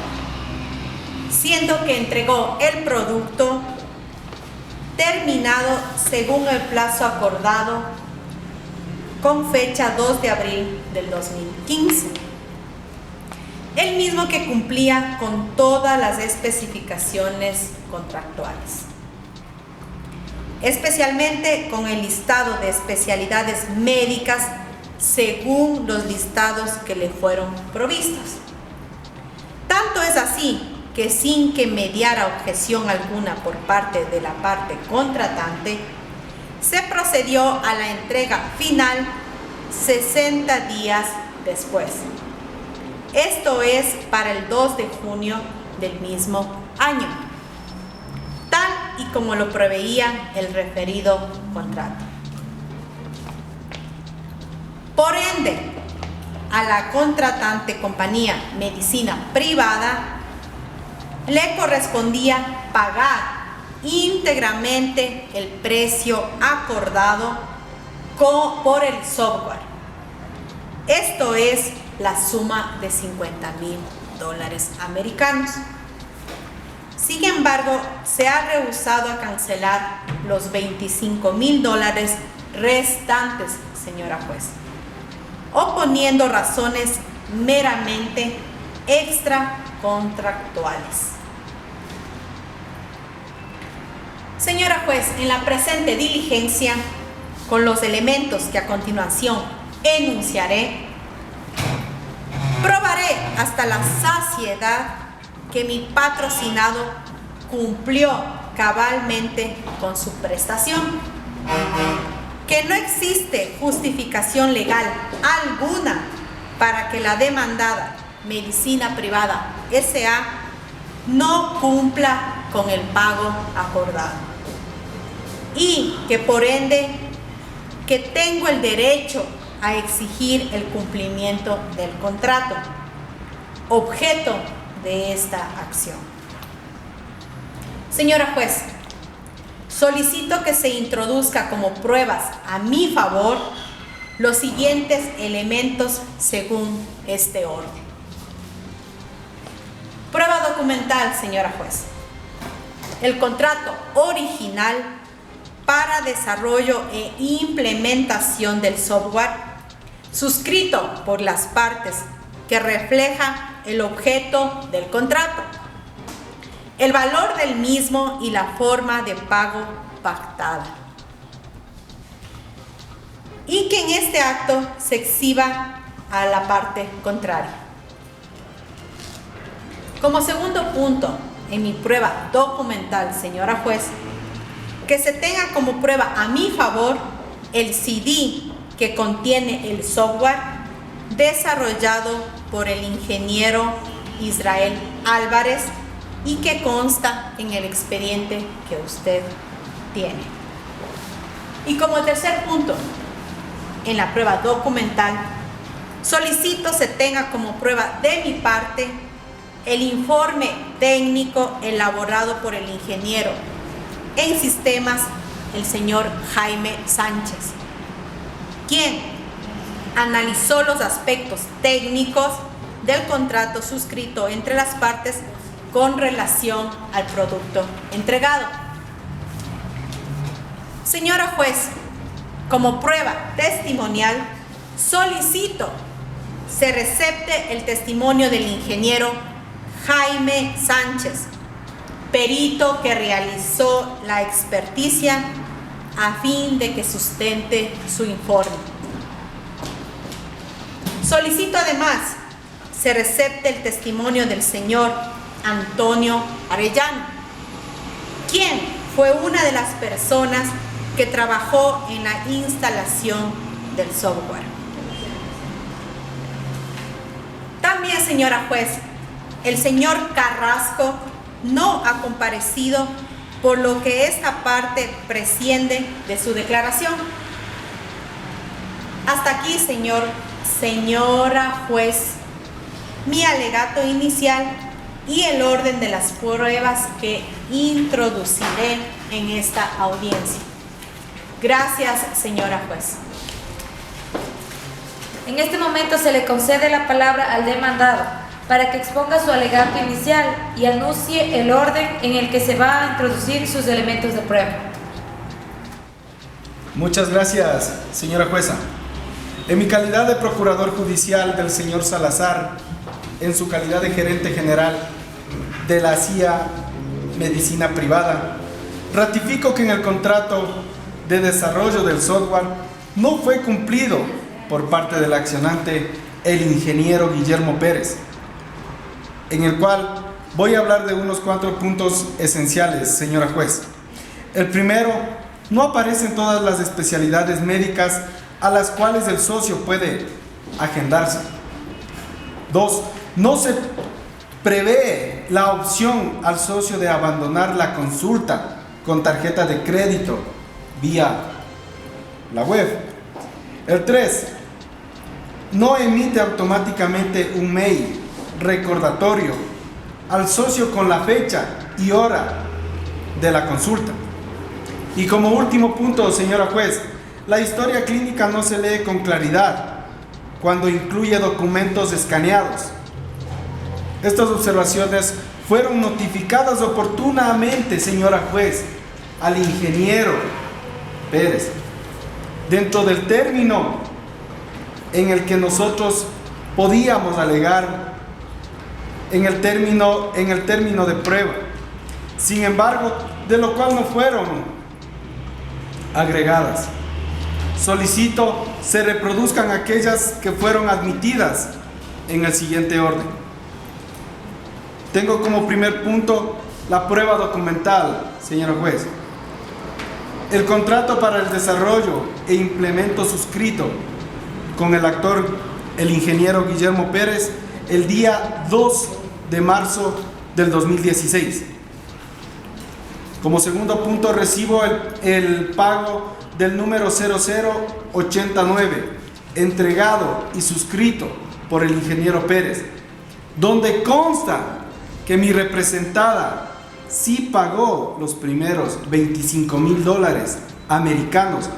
siendo que entregó el producto terminado según el plazo acordado con fecha 2 de abril del 2015. El mismo que cumplía con todas las especificaciones contractuales, especialmente con el listado de especialidades médicas según los listados que le fueron provistos. Tanto es así que, sin que mediara objeción alguna por parte de la parte contratante, se procedió a la entrega final 60 días después. Esto es para el 2 de junio del mismo año, tal y como lo preveía el referido contrato. Por ende, a la contratante compañía Medicina Privada le correspondía pagar íntegramente el precio acordado por el software. Esto es la suma de $50,000 americanos. Sin embargo, se ha rehusado a cancelar los $25,000 restantes, señora juez, oponiendo razones meramente extracontractuales. Señora juez, en la presente diligencia, con los elementos que a continuación enunciaré, probaré hasta la saciedad que mi patrocinado cumplió cabalmente con su prestación, que no existe justificación legal alguna para que la demandada Medicina Privada S.A. no cumpla con el pago acordado, y que por ende que tengo el derecho a exigir el cumplimiento del contrato, objeto de esta acción. Señora juez, solicito que se introduzca como pruebas a mi favor los siguientes elementos según este orden. Prueba documental, señora juez. El contrato original para desarrollo e implementación del software suscrito por las partes que refleja el objeto del contrato, el valor del mismo y la forma de pago pactada. Y que en este acto se exhiba a la parte contraria. Como segundo punto, en mi prueba documental, señora juez, que se tenga como prueba a mi favor el CD que contiene el software desarrollado por el ingeniero Israel Álvarez y que consta en el expediente que usted tiene. Y como tercer punto, en la prueba documental, solicito se tenga como prueba de mi parte el informe técnico elaborado por el ingeniero en sistemas, el señor Jaime Sánchez, quien analizó los aspectos técnicos del contrato suscrito entre las partes con relación al producto entregado. Señora juez, como prueba testimonial, solicito se recepte el testimonio del ingeniero Jaime Sánchez, perito que realizó la experticia a fin de que sustente su informe. Solicito además se recepte el testimonio del señor Antonio Arellano, quien fue una de las personas que trabajó en la instalación del software. También, señora juez, el señor Carrasco no ha comparecido, por lo que esta parte presciende de su declaración. Hasta aquí, señora juez, mi alegato inicial y el orden de las pruebas que introduciré en esta audiencia. Gracias, señora juez. En este momento se le concede la palabra al demandado para que exponga su alegato inicial y anuncie el orden en el que se va a introducir sus elementos de prueba. Muchas gracias, señora jueza. En mi calidad de procurador judicial del señor Salazar, en su calidad de gerente general de la CIA Medicina Privada, ratifico que en el contrato de desarrollo del software no fue cumplido por parte del accionante, el ingeniero Guillermo Pérez, en el cual voy a hablar de unos 4 puntos esenciales, señora juez. El primero, no aparecen todas las especialidades médicas a las cuales el socio puede agendarse. 2, no se prevé la opción al socio de abandonar la consulta con tarjeta de crédito vía la web. El 3, no emite automáticamente un mail recordatorio al socio con la fecha y hora de la consulta. Y como último punto, señora juez, la historia clínica no se lee con claridad cuando incluye documentos escaneados. Estas observaciones fueron notificadas oportunamente, señora juez, al ingeniero Pérez, dentro del término en el que nosotros podíamos alegar en el término de prueba. Sin embargo, de lo cual no fueron agregadas. Solicito se reproduzcan aquellas que fueron admitidas en el siguiente orden. Tengo como primer punto la prueba documental, señora juez. El contrato para el desarrollo e implemento suscrito con el actor, el ingeniero Guillermo Pérez, el día 2 de marzo del 2016. Como segundo punto, recibo el pago del número 0089, entregado y suscrito por el ingeniero Pérez, donde consta que mi representada sí pagó los primeros $25,000 americanos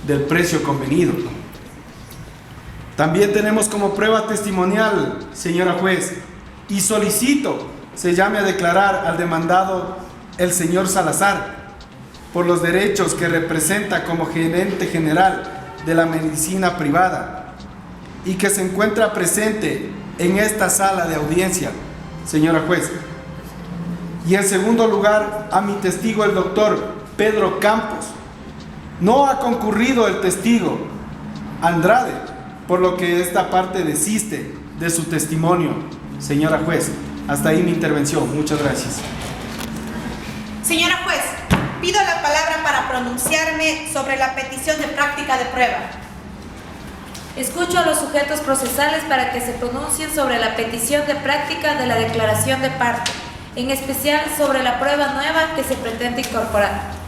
del precio convenido. También tenemos como prueba testimonial, señora juez, y solicito se llame a declarar al demandado el señor Salazar por los derechos que representa como gerente general de la medicina privada y que se encuentra presente en esta sala de audiencia, señora juez. Y en segundo lugar, a mi testigo, el doctor Pedro Campos. No ha concurrido el testigo Andrade, por lo que esta parte desiste de su testimonio, señora juez. Hasta ahí mi intervención. Muchas gracias. Señora juez, pido la palabra para pronunciarme sobre la petición de práctica de prueba. Escucho a los sujetos procesales para que se pronuncien sobre la petición de práctica de la declaración de parte, en especial sobre la prueba nueva que se pretende incorporar.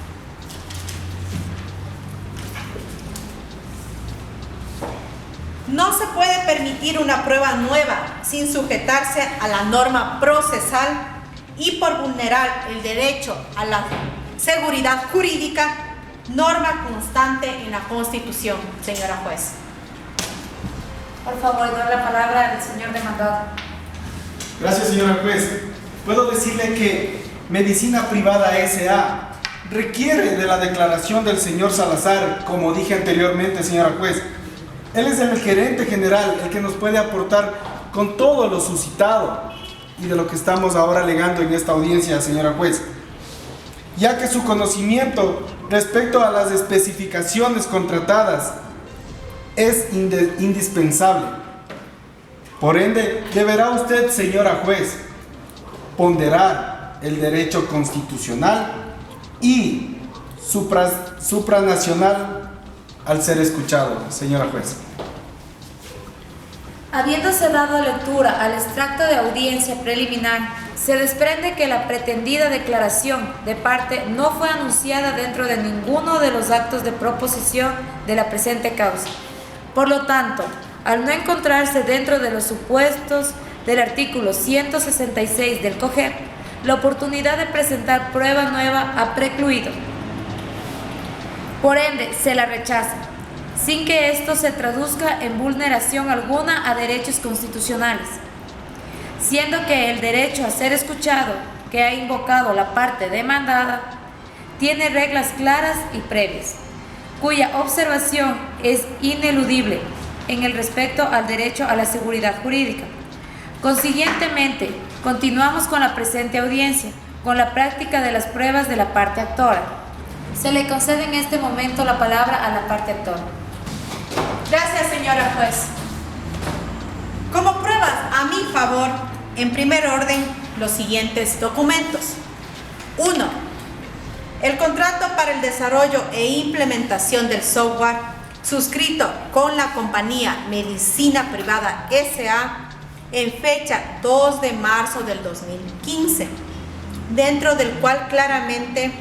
No se puede permitir una prueba nueva sin sujetarse a la norma procesal y por vulnerar el derecho a la seguridad jurídica, norma constante en la Constitución, señora juez. Por favor, doy la palabra al señor demandado. Gracias, señora juez. Puedo decirle que Medicina Privada S.A. requiere de la declaración del señor Salazar, como dije anteriormente, señora juez. Él es el gerente general, el que nos puede aportar con todo lo suscitado y de lo que estamos ahora alegando en esta audiencia, señora juez, ya que su conocimiento respecto a las especificaciones contratadas es indispensable. Por ende, deberá usted, señora juez, ponderar el derecho constitucional y supranacional al ser escuchado, señora juez. Habiéndose dado lectura al extracto de audiencia preliminar, se desprende que la pretendida declaración de parte no fue anunciada dentro de ninguno de los actos de proposición de la presente causa. Por lo tanto, al no encontrarse dentro de los supuestos del artículo 166 del COGEP, la oportunidad de presentar prueba nueva ha precluido. Por ende, se la rechaza, sin que esto se traduzca en vulneración alguna a derechos constitucionales, siendo que el derecho a ser escuchado que ha invocado la parte demandada tiene reglas claras y previas, cuya observación es ineludible en el respecto al derecho a la seguridad jurídica. Consiguientemente, continuamos con la presente audiencia, con la práctica de las pruebas de la parte actora. Se le concede en este momento la palabra a la parte actora. Gracias, señora juez. Como pruebas a mi favor, en primer orden, los siguientes documentos. 1. El contrato para el desarrollo e implementación del software suscrito con la compañía Medicina Privada S.A. en fecha 2 de marzo del 2015, dentro del cual claramente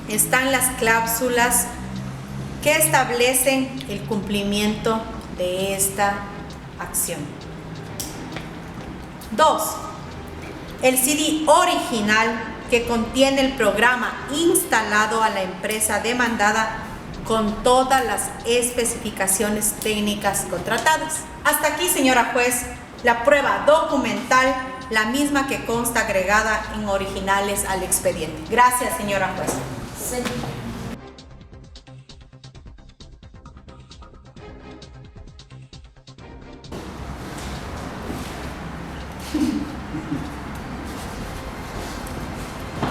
están las cláusulas que establecen el cumplimiento de esta acción. 2. El CD original que contiene el programa instalado a la empresa demandada con todas las especificaciones técnicas contratadas. Hasta aquí, señora juez, la prueba documental, la misma que consta agregada en originales al expediente. Gracias, señora juez. Sí.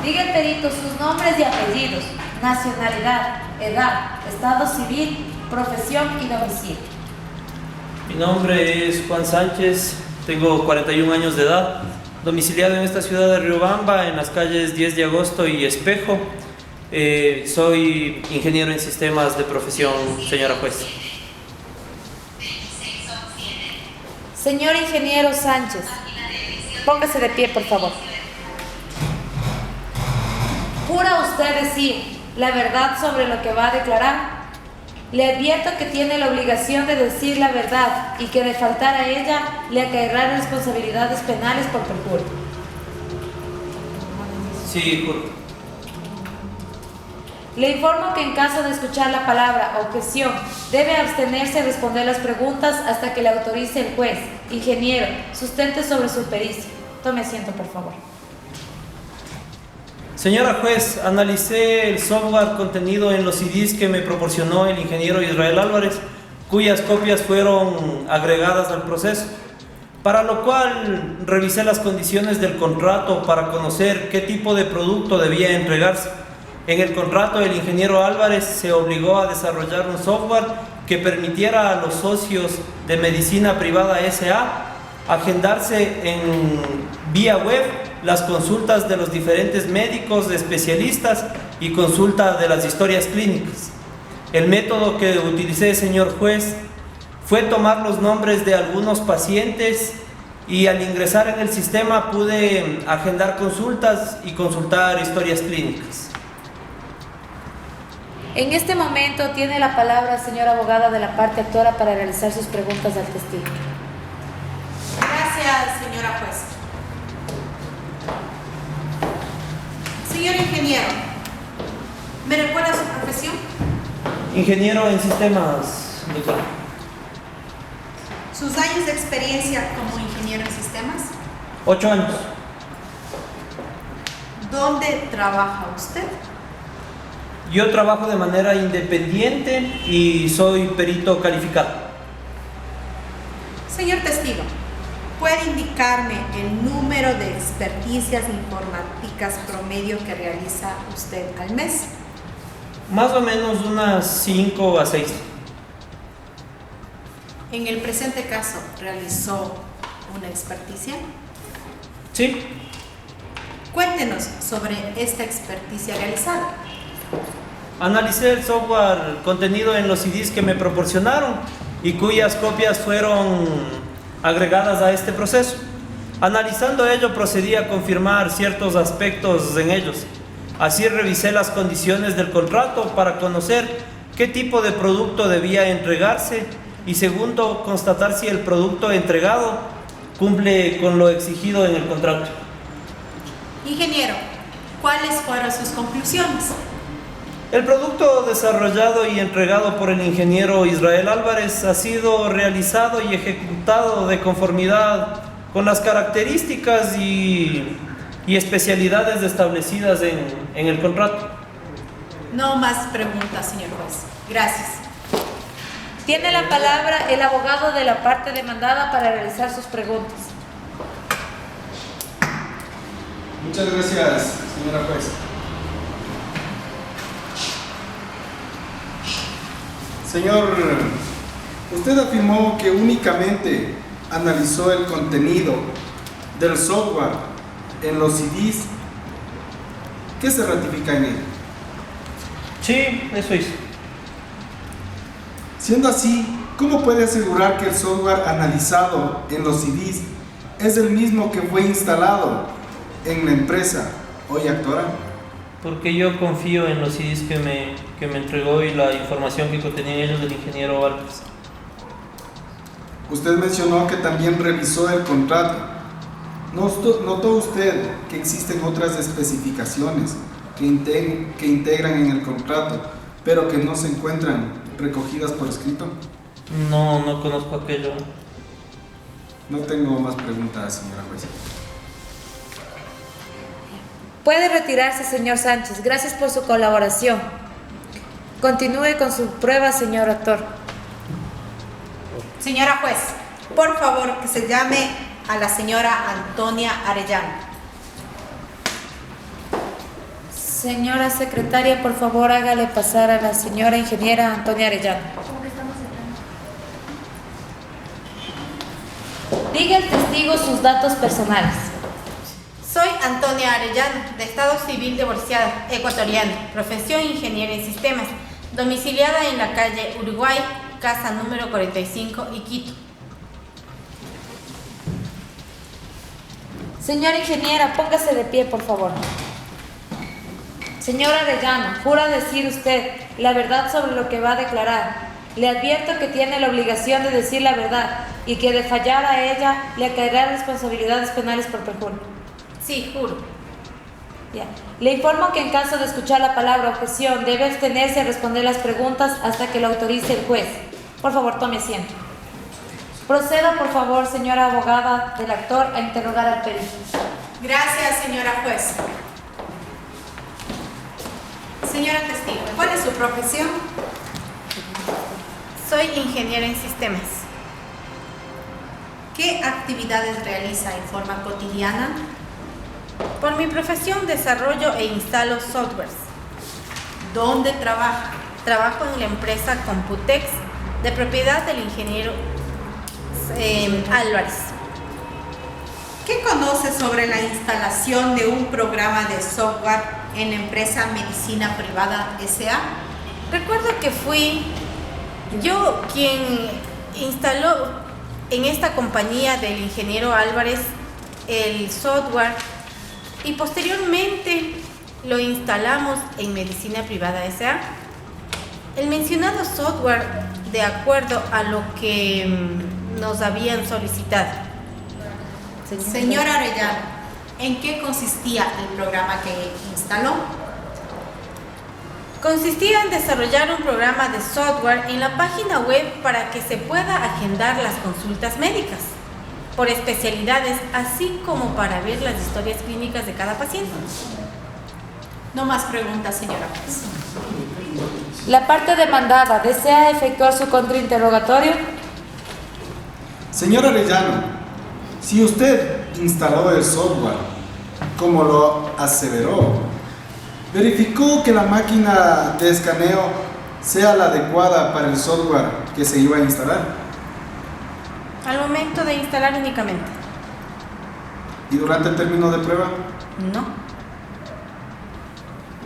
Diga el perito sus nombres y apellidos, nacionalidad, edad, estado civil, profesión y domicilio. Mi nombre es Juan Sánchez, tengo 41 años de edad, domiciliado en esta ciudad de Riobamba, en las calles 10 de agosto y Espejo. Soy ingeniero en sistemas de profesión, señora juez. Señor ingeniero Sánchez, póngase de pie, por favor. ¿Jura usted decir la verdad sobre lo que va a declarar? Le advierto que tiene la obligación de decir la verdad y que de faltar a ella le acaerán responsabilidades penales por perjurio. Sí, juro. Le informo que en caso de escuchar la palabra objeción, debe abstenerse de responder las preguntas hasta que le autorice el juez. Ingeniero, sustente sobre su pericia. Tome asiento, por favor. Señora juez, analicé el software contenido en los CDs que me proporcionó el ingeniero Israel Álvarez, cuyas copias fueron agregadas al proceso, para lo cual revisé las condiciones del contrato para conocer qué tipo de producto debía entregarse. En el contrato, el ingeniero Álvarez se obligó a desarrollar un software que permitiera a los socios de Medicina Privada S.A. agendarse en vía web las consultas de los diferentes médicos, especialistas y consulta de las historias clínicas. El método que utilicé, señor juez, fue tomar los nombres de algunos pacientes y al ingresar en el sistema pude agendar consultas y consultar historias clínicas. En este momento tiene la palabra, señora abogada de la parte actora, para realizar sus preguntas al testigo. Gracias, señora juez. Señor ingeniero, ¿me recuerda su profesión? Ingeniero en sistemas, doctor. ¿Sus años de experiencia como ingeniero en sistemas? 8 años. ¿Dónde trabaja usted? Yo trabajo de manera independiente y soy perito calificado. Señor testigo, ¿puede indicarme el número de experticias informáticas promedio que realiza usted al mes? Más o menos unas 5 a 6. En el presente caso, ¿realizó una experticia? Sí. Cuéntenos sobre esta experticia realizada. Analicé el software contenido en los CDs que me proporcionaron y cuyas copias fueron agregadas a este proceso. Analizando ello, procedí a confirmar ciertos aspectos en ellos. Así revisé las condiciones del contrato para conocer qué tipo de producto debía entregarse y segundo, constatar si el producto entregado cumple con lo exigido en el contrato. Ingeniero, ¿cuáles fueron sus conclusiones? El producto desarrollado y entregado por el ingeniero Israel Álvarez ha sido realizado y ejecutado de conformidad con las características y especialidades establecidas en el contrato. No más preguntas, señor juez. Gracias. Tiene la palabra el abogado de la parte demandada para realizar sus preguntas. Muchas gracias, señora juez. Señor, usted afirmó que únicamente analizó el contenido del software en los CDs. ¿Qué se ratifica en él? Sí, eso hice. Siendo así, ¿cómo puede asegurar que el software analizado en los CDs es el mismo que fue instalado en la empresa hoy Actora? Porque yo confío en los CDs que me entregó y la información que contenían ellos del ingeniero Álvarez. Usted mencionó que también revisó el contrato. ¿Notó usted que existen otras especificaciones que integran en el contrato, pero que no se encuentran recogidas por escrito? No conozco aquello. No tengo más preguntas, señora jueza. Puede retirarse, señor Sánchez. Gracias por su colaboración. Continúe con su prueba, señor actor. Señora juez, por favor que se llame a la señora Antonia Arellano. Señora secretaria, por favor, hágale pasar a la señora ingeniera Antonia Arellano. Diga al testigo sus datos personales. Soy Antonia Arellano, de Estado Civil divorciada, ecuatoriana, profesión ingeniera en sistemas, domiciliada en la calle Uruguay, casa número 45, Iquito. Señora ingeniera, póngase de pie, por favor. Señora Arellano, ¿jura decir usted la verdad sobre lo que va a declarar? Le advierto que tiene la obligación de decir la verdad y que de fallar a ella le caerán responsabilidades penales por perjurio. Sí, juro. Ya. Le informo que en caso de escuchar la palabra objeción, debe abstenerse a responder las preguntas hasta que lo autorice el juez. Por favor, tome asiento. Proceda, por favor, señora abogada del actor, a interrogar al perito. Gracias, señora juez. Señora testigo, ¿Cuál es su profesión? soy ingeniera en sistemas. ¿Qué actividades realiza en forma cotidiana? Por mi profesión desarrollo e instalo softwares. ¿Dónde trabaja? Trabajo en la empresa Computex, de propiedad del ingeniero Álvarez. ¿Qué conoce sobre la instalación de un programa de software en la empresa Medicina Privada S.A.? Recuerdo que fui yo quien instaló en esta compañía del ingeniero Álvarez el software y posteriormente lo instalamos en Medicina Privada S.A. El mencionado software, de acuerdo a lo que nos habían solicitado. Señora Arellano, ¿en qué consistía el programa que instaló? Consistía en desarrollar un programa de software en la página web para que se pueda agendar las consultas médicas por especialidades, así como para ver las historias clínicas de cada paciente. No más preguntas, señora juez. La parte demandada desea efectuar su contrainterrogatorio. Señor Arellano, si usted instaló el software como lo aseveró, ¿verificó que la máquina de escaneo sea la adecuada para el software que se iba a instalar? Al momento de instalar únicamente. ¿Y durante el término de prueba? No.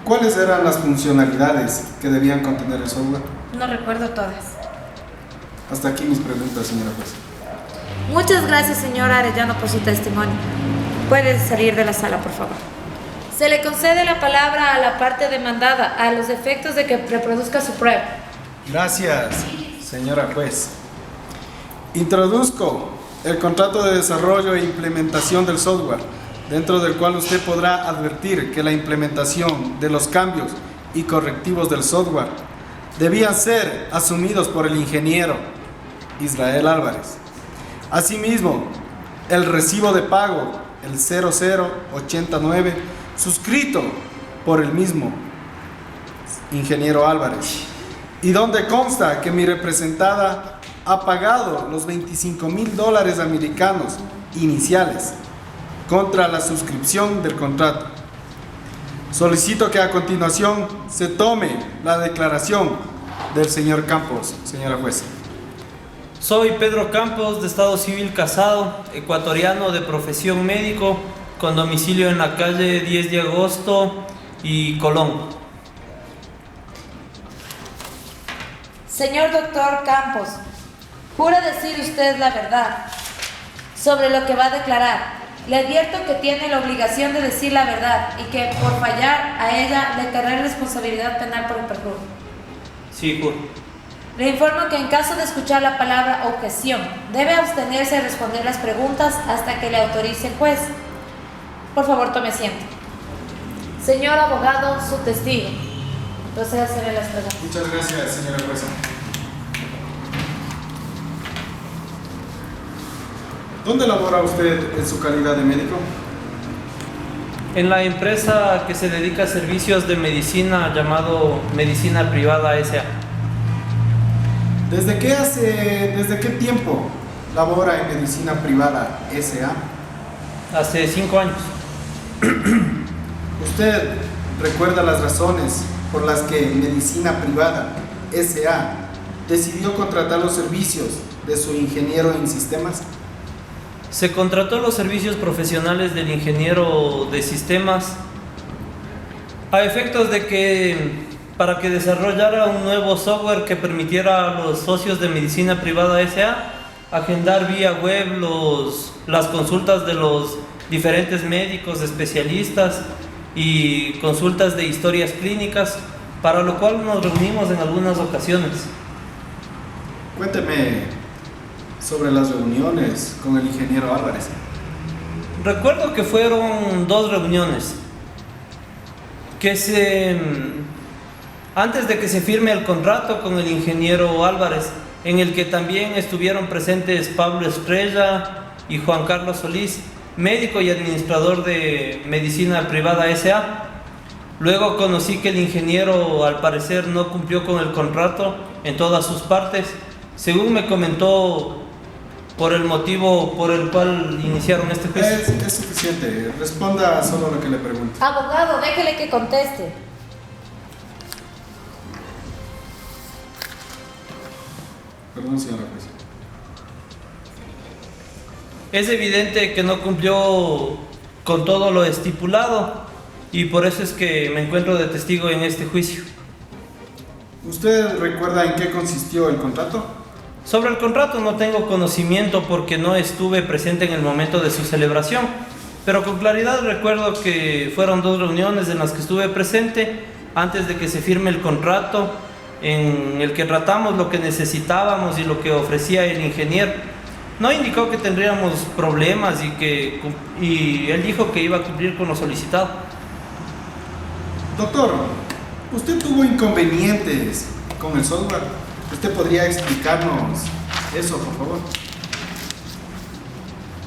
¿Cuáles eran las funcionalidades que debían contener el software? No recuerdo todas. Hasta aquí mis preguntas, señora juez. Muchas gracias, señora Arellano, por su testimonio. Puede salir de la sala, por favor. Se le concede la palabra a la parte demandada a los efectos de que reproduzca su prueba. Gracias, señora juez. Introduzco el contrato de desarrollo e implementación del software, dentro del cual usted podrá advertir que la implementación de los cambios y correctivos del software debían ser asumidos por el ingeniero Israel Álvarez. Asimismo, el recibo de pago, el 0089, suscrito por el mismo ingeniero Álvarez, y donde consta que mi representada ha pagado los $25,000 americanos iniciales contra la suscripción del contrato. Solicito que a continuación se tome la declaración del señor Campos, señora jueza. Soy Pedro Campos, de estado civil casado, ecuatoriano de profesión médico, con domicilio en la calle 10 de agosto y Colón. Señor doctor Campos, ¿jura decir usted la verdad sobre lo que va a declarar? Le advierto que tiene la obligación de decir la verdad y que por fallar a ella le caerá responsabilidad penal por el perjurio. Sí, juro. Le informo que en caso de escuchar la palabra objeción, debe abstenerse de responder las preguntas hasta que le autorice el juez. Por favor, tome asiento. Señor abogado, su testigo. Proceda a hacerle las preguntas. Muchas gracias, señora jueza. ¿Dónde labora usted en su calidad de médico? En la empresa que se dedica a servicios de medicina llamado Medicina Privada S.A. ¿Desde qué tiempo labora en Medicina Privada S.A.? Hace 5 años. ¿Usted recuerda las razones por las que Medicina Privada S.A. decidió contratar los servicios de su ingeniero en sistemas? Se contrató los servicios profesionales del ingeniero de sistemas a efectos de que para que desarrollara un nuevo software que permitiera a los socios de Medicina Privada S.A. agendar vía web las consultas de los diferentes médicos, especialistas y consultas de historias clínicas, para lo cual nos reunimos en algunas ocasiones. Cuénteme sobre las reuniones con el ingeniero Álvarez. Recuerdo que fueron 2 reuniones. antes de que se firme el contrato con el ingeniero Álvarez, en el que también estuvieron presentes Pablo Estrella y Juan Carlos Solís, médico y administrador de Medicina Privada S.A. Luego conocí que el ingeniero al parecer no cumplió con el contrato en todas sus partes, según me comentó, por el motivo por el cual iniciaron este juicio. Es suficiente, responda solo lo que le pregunto. Abogado, déjele que conteste. Perdón, señora jueza. Es evidente que no cumplió con todo lo estipulado y por eso es que me encuentro de testigo en este juicio. ¿Usted recuerda en qué consistió el contrato? Sobre el contrato no tengo conocimiento porque no estuve presente en el momento de su celebración, pero con claridad recuerdo que fueron 2 reuniones en las que estuve presente antes de que se firme el contrato, en el que tratamos lo que necesitábamos y lo que ofrecía el ingeniero. No indicó que tendríamos problemas y él dijo que iba a cumplir con lo solicitado. Doctor, usted tuvo inconvenientes con el software. ¿Usted podría explicarnos eso, por favor?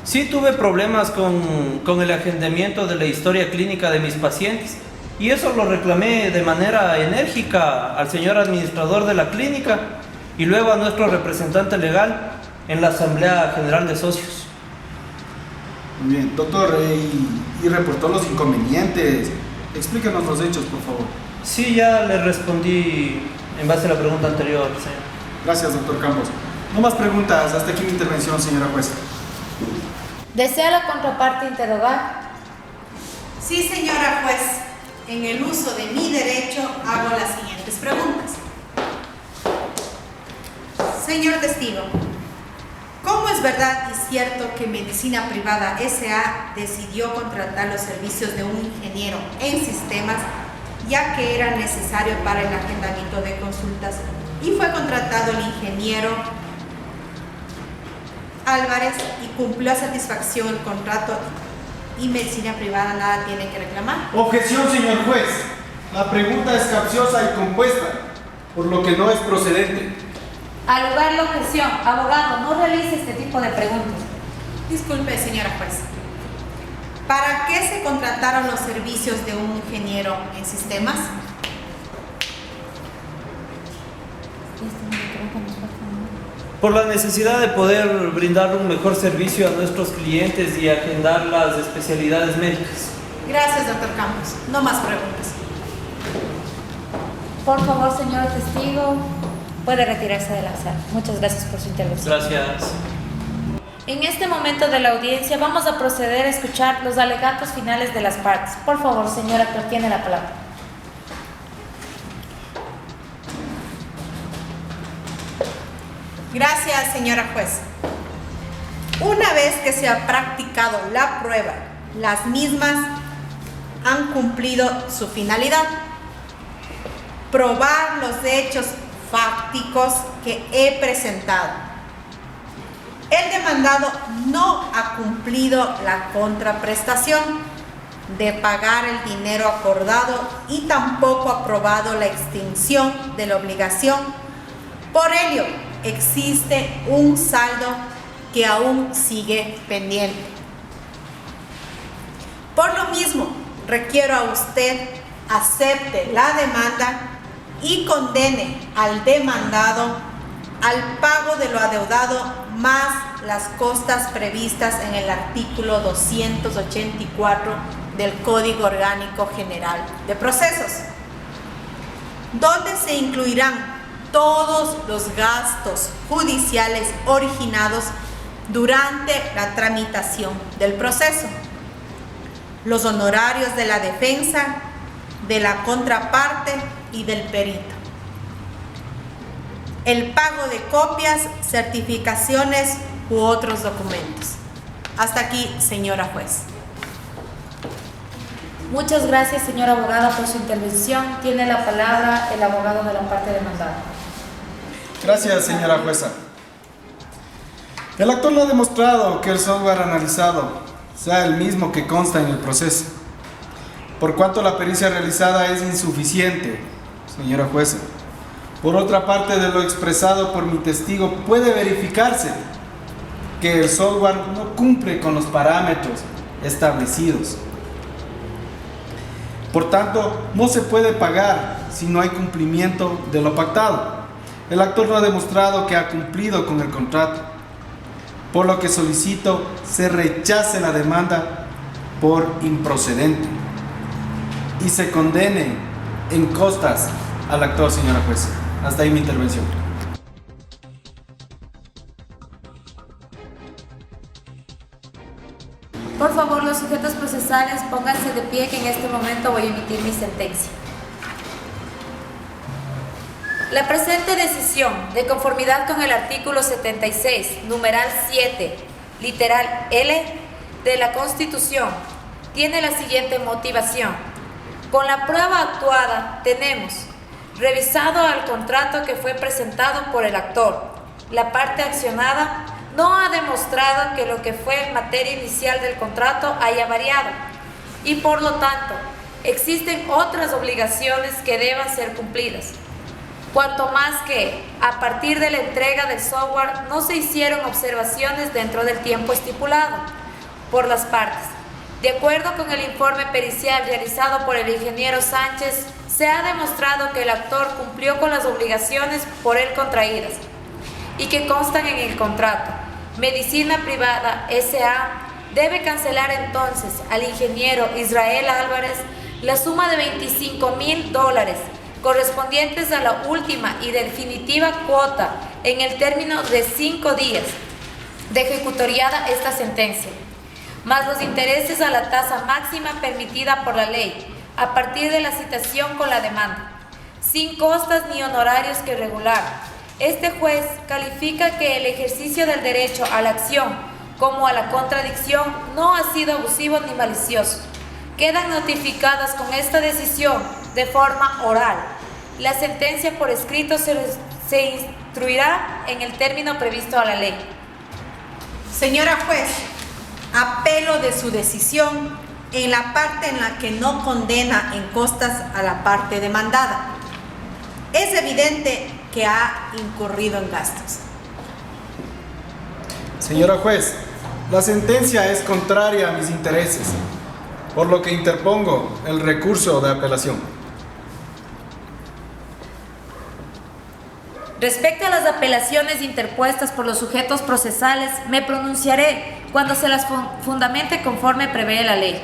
Sí tuve problemas con el agendamiento de la historia clínica de mis pacientes y eso lo reclamé de manera enérgica al señor administrador de la clínica y luego a nuestro representante legal en la Asamblea General de Socios. Muy bien, doctor, y reportó los inconvenientes. Explíquenos los hechos, por favor. Sí, ya le respondí en base a la pregunta anterior, señor. Gracias, doctor Campos. No más preguntas. Hasta aquí mi intervención, señora jueza. ¿Desea la contraparte interrogar? Sí, señora juez. En el uso de mi derecho hago las siguientes preguntas. Señor testigo, ¿cómo es verdad y cierto que Medicina Privada S.A. decidió contratar los servicios de un ingeniero en sistemas, ya que era necesario para el agendamiento de consultas, y fue contratado el ingeniero Álvarez y cumplió a satisfacción el contrato y Medicina Privada nada tiene que reclamar? Objeción, señor juez. La pregunta es capciosa y compuesta, por lo que no es procedente. Al lugar la objeción. Abogado, no realice este tipo de preguntas. Disculpe, señora juez. ¿Para qué se contrataron los servicios de un ingeniero en sistemas? Por la necesidad de poder brindar un mejor servicio a nuestros clientes y agendar las especialidades médicas. Gracias, doctor Campos. No más preguntas. Por favor, señor testigo, puede retirarse de la sala. Muchas gracias por su intervención. Gracias. En este momento de la audiencia vamos a proceder a escuchar los alegatos finales de las partes. Por favor, señora actor, tiene la palabra. Gracias, señora juez. Una vez que se ha practicado la prueba, las mismas han cumplido su finalidad: probar los hechos fácticos que he presentado. El demandado no ha cumplido la contraprestación de pagar el dinero acordado y tampoco ha aprobado la extinción de la obligación. Por ello, existe un saldo que aún sigue pendiente. Por lo mismo, requiero a usted acepte la demanda y condene al demandado al pago de lo adeudado más las costas previstas en el artículo 284 del Código Orgánico General de Procesos, donde se incluirán todos los gastos judiciales originados durante la tramitación del proceso, los honorarios de la defensa, de la contraparte y del perito, el pago de copias, certificaciones u otros documentos. Hasta aquí, señora juez. Muchas gracias, señora abogada, por su intervención. Tiene la palabra el abogado de la parte demandada. Gracias, señora jueza. El actor no ha demostrado que el software analizado sea el mismo que consta en el proceso. por cuanto la pericia realizada es insuficiente, señora jueza. Por otra parte, de lo expresado por mi testigo, puede verificarse que el software no cumple con los parámetros establecidos. Por tanto, no se puede pagar si no hay cumplimiento de lo pactado. El actor no ha demostrado que ha cumplido con el contrato, por lo que solicito se rechace la demanda por improcedente y se condene en costas al actor, señora jueza. Hasta ahí mi intervención. Por favor, los sujetos procesales, pónganse de pie, que en este momento voy a emitir mi sentencia. La presente decisión, de conformidad con el artículo 76, numeral 7, literal L de la Constitución, tiene la siguiente motivación. Con la prueba actuada tenemos revisado al contrato que fue presentado por el actor. La parte accionada no ha demostrado que lo que fue materia inicial del contrato haya variado y por lo tanto existen otras obligaciones que deban ser cumplidas. Cuanto más que, a partir de la entrega del software, no se hicieron observaciones dentro del tiempo estipulado por las partes. De acuerdo con el informe pericial realizado por el ingeniero Sánchez, se ha demostrado que el actor cumplió con las obligaciones por él contraídas y que constan en el contrato. Medicina Privada S.A. debe cancelar entonces al ingeniero Israel Álvarez la suma de $25,000 correspondientes a la última y definitiva cuota en el término de 5 días de ejecutoriada esta sentencia, más los intereses a la tasa máxima permitida por la ley a partir de la citación con la demanda, sin costas ni honorarios que regular. Este juez califica que el ejercicio del derecho a la acción como a la contradicción no ha sido abusivo ni malicioso. Quedan notificadas con esta decisión de forma oral. La sentencia por escrito se instruirá en el término previsto a la ley. Señora juez, apelo de su decisión en la parte en la que no condena en costas a la parte demandada. Es evidente que ha incurrido en gastos. Señora juez, la sentencia es contraria a mis intereses, por lo que interpongo el recurso de apelación. Respecto a las apelaciones interpuestas por los sujetos procesales, me pronunciaré cuando se las fundamente conforme prevé la ley.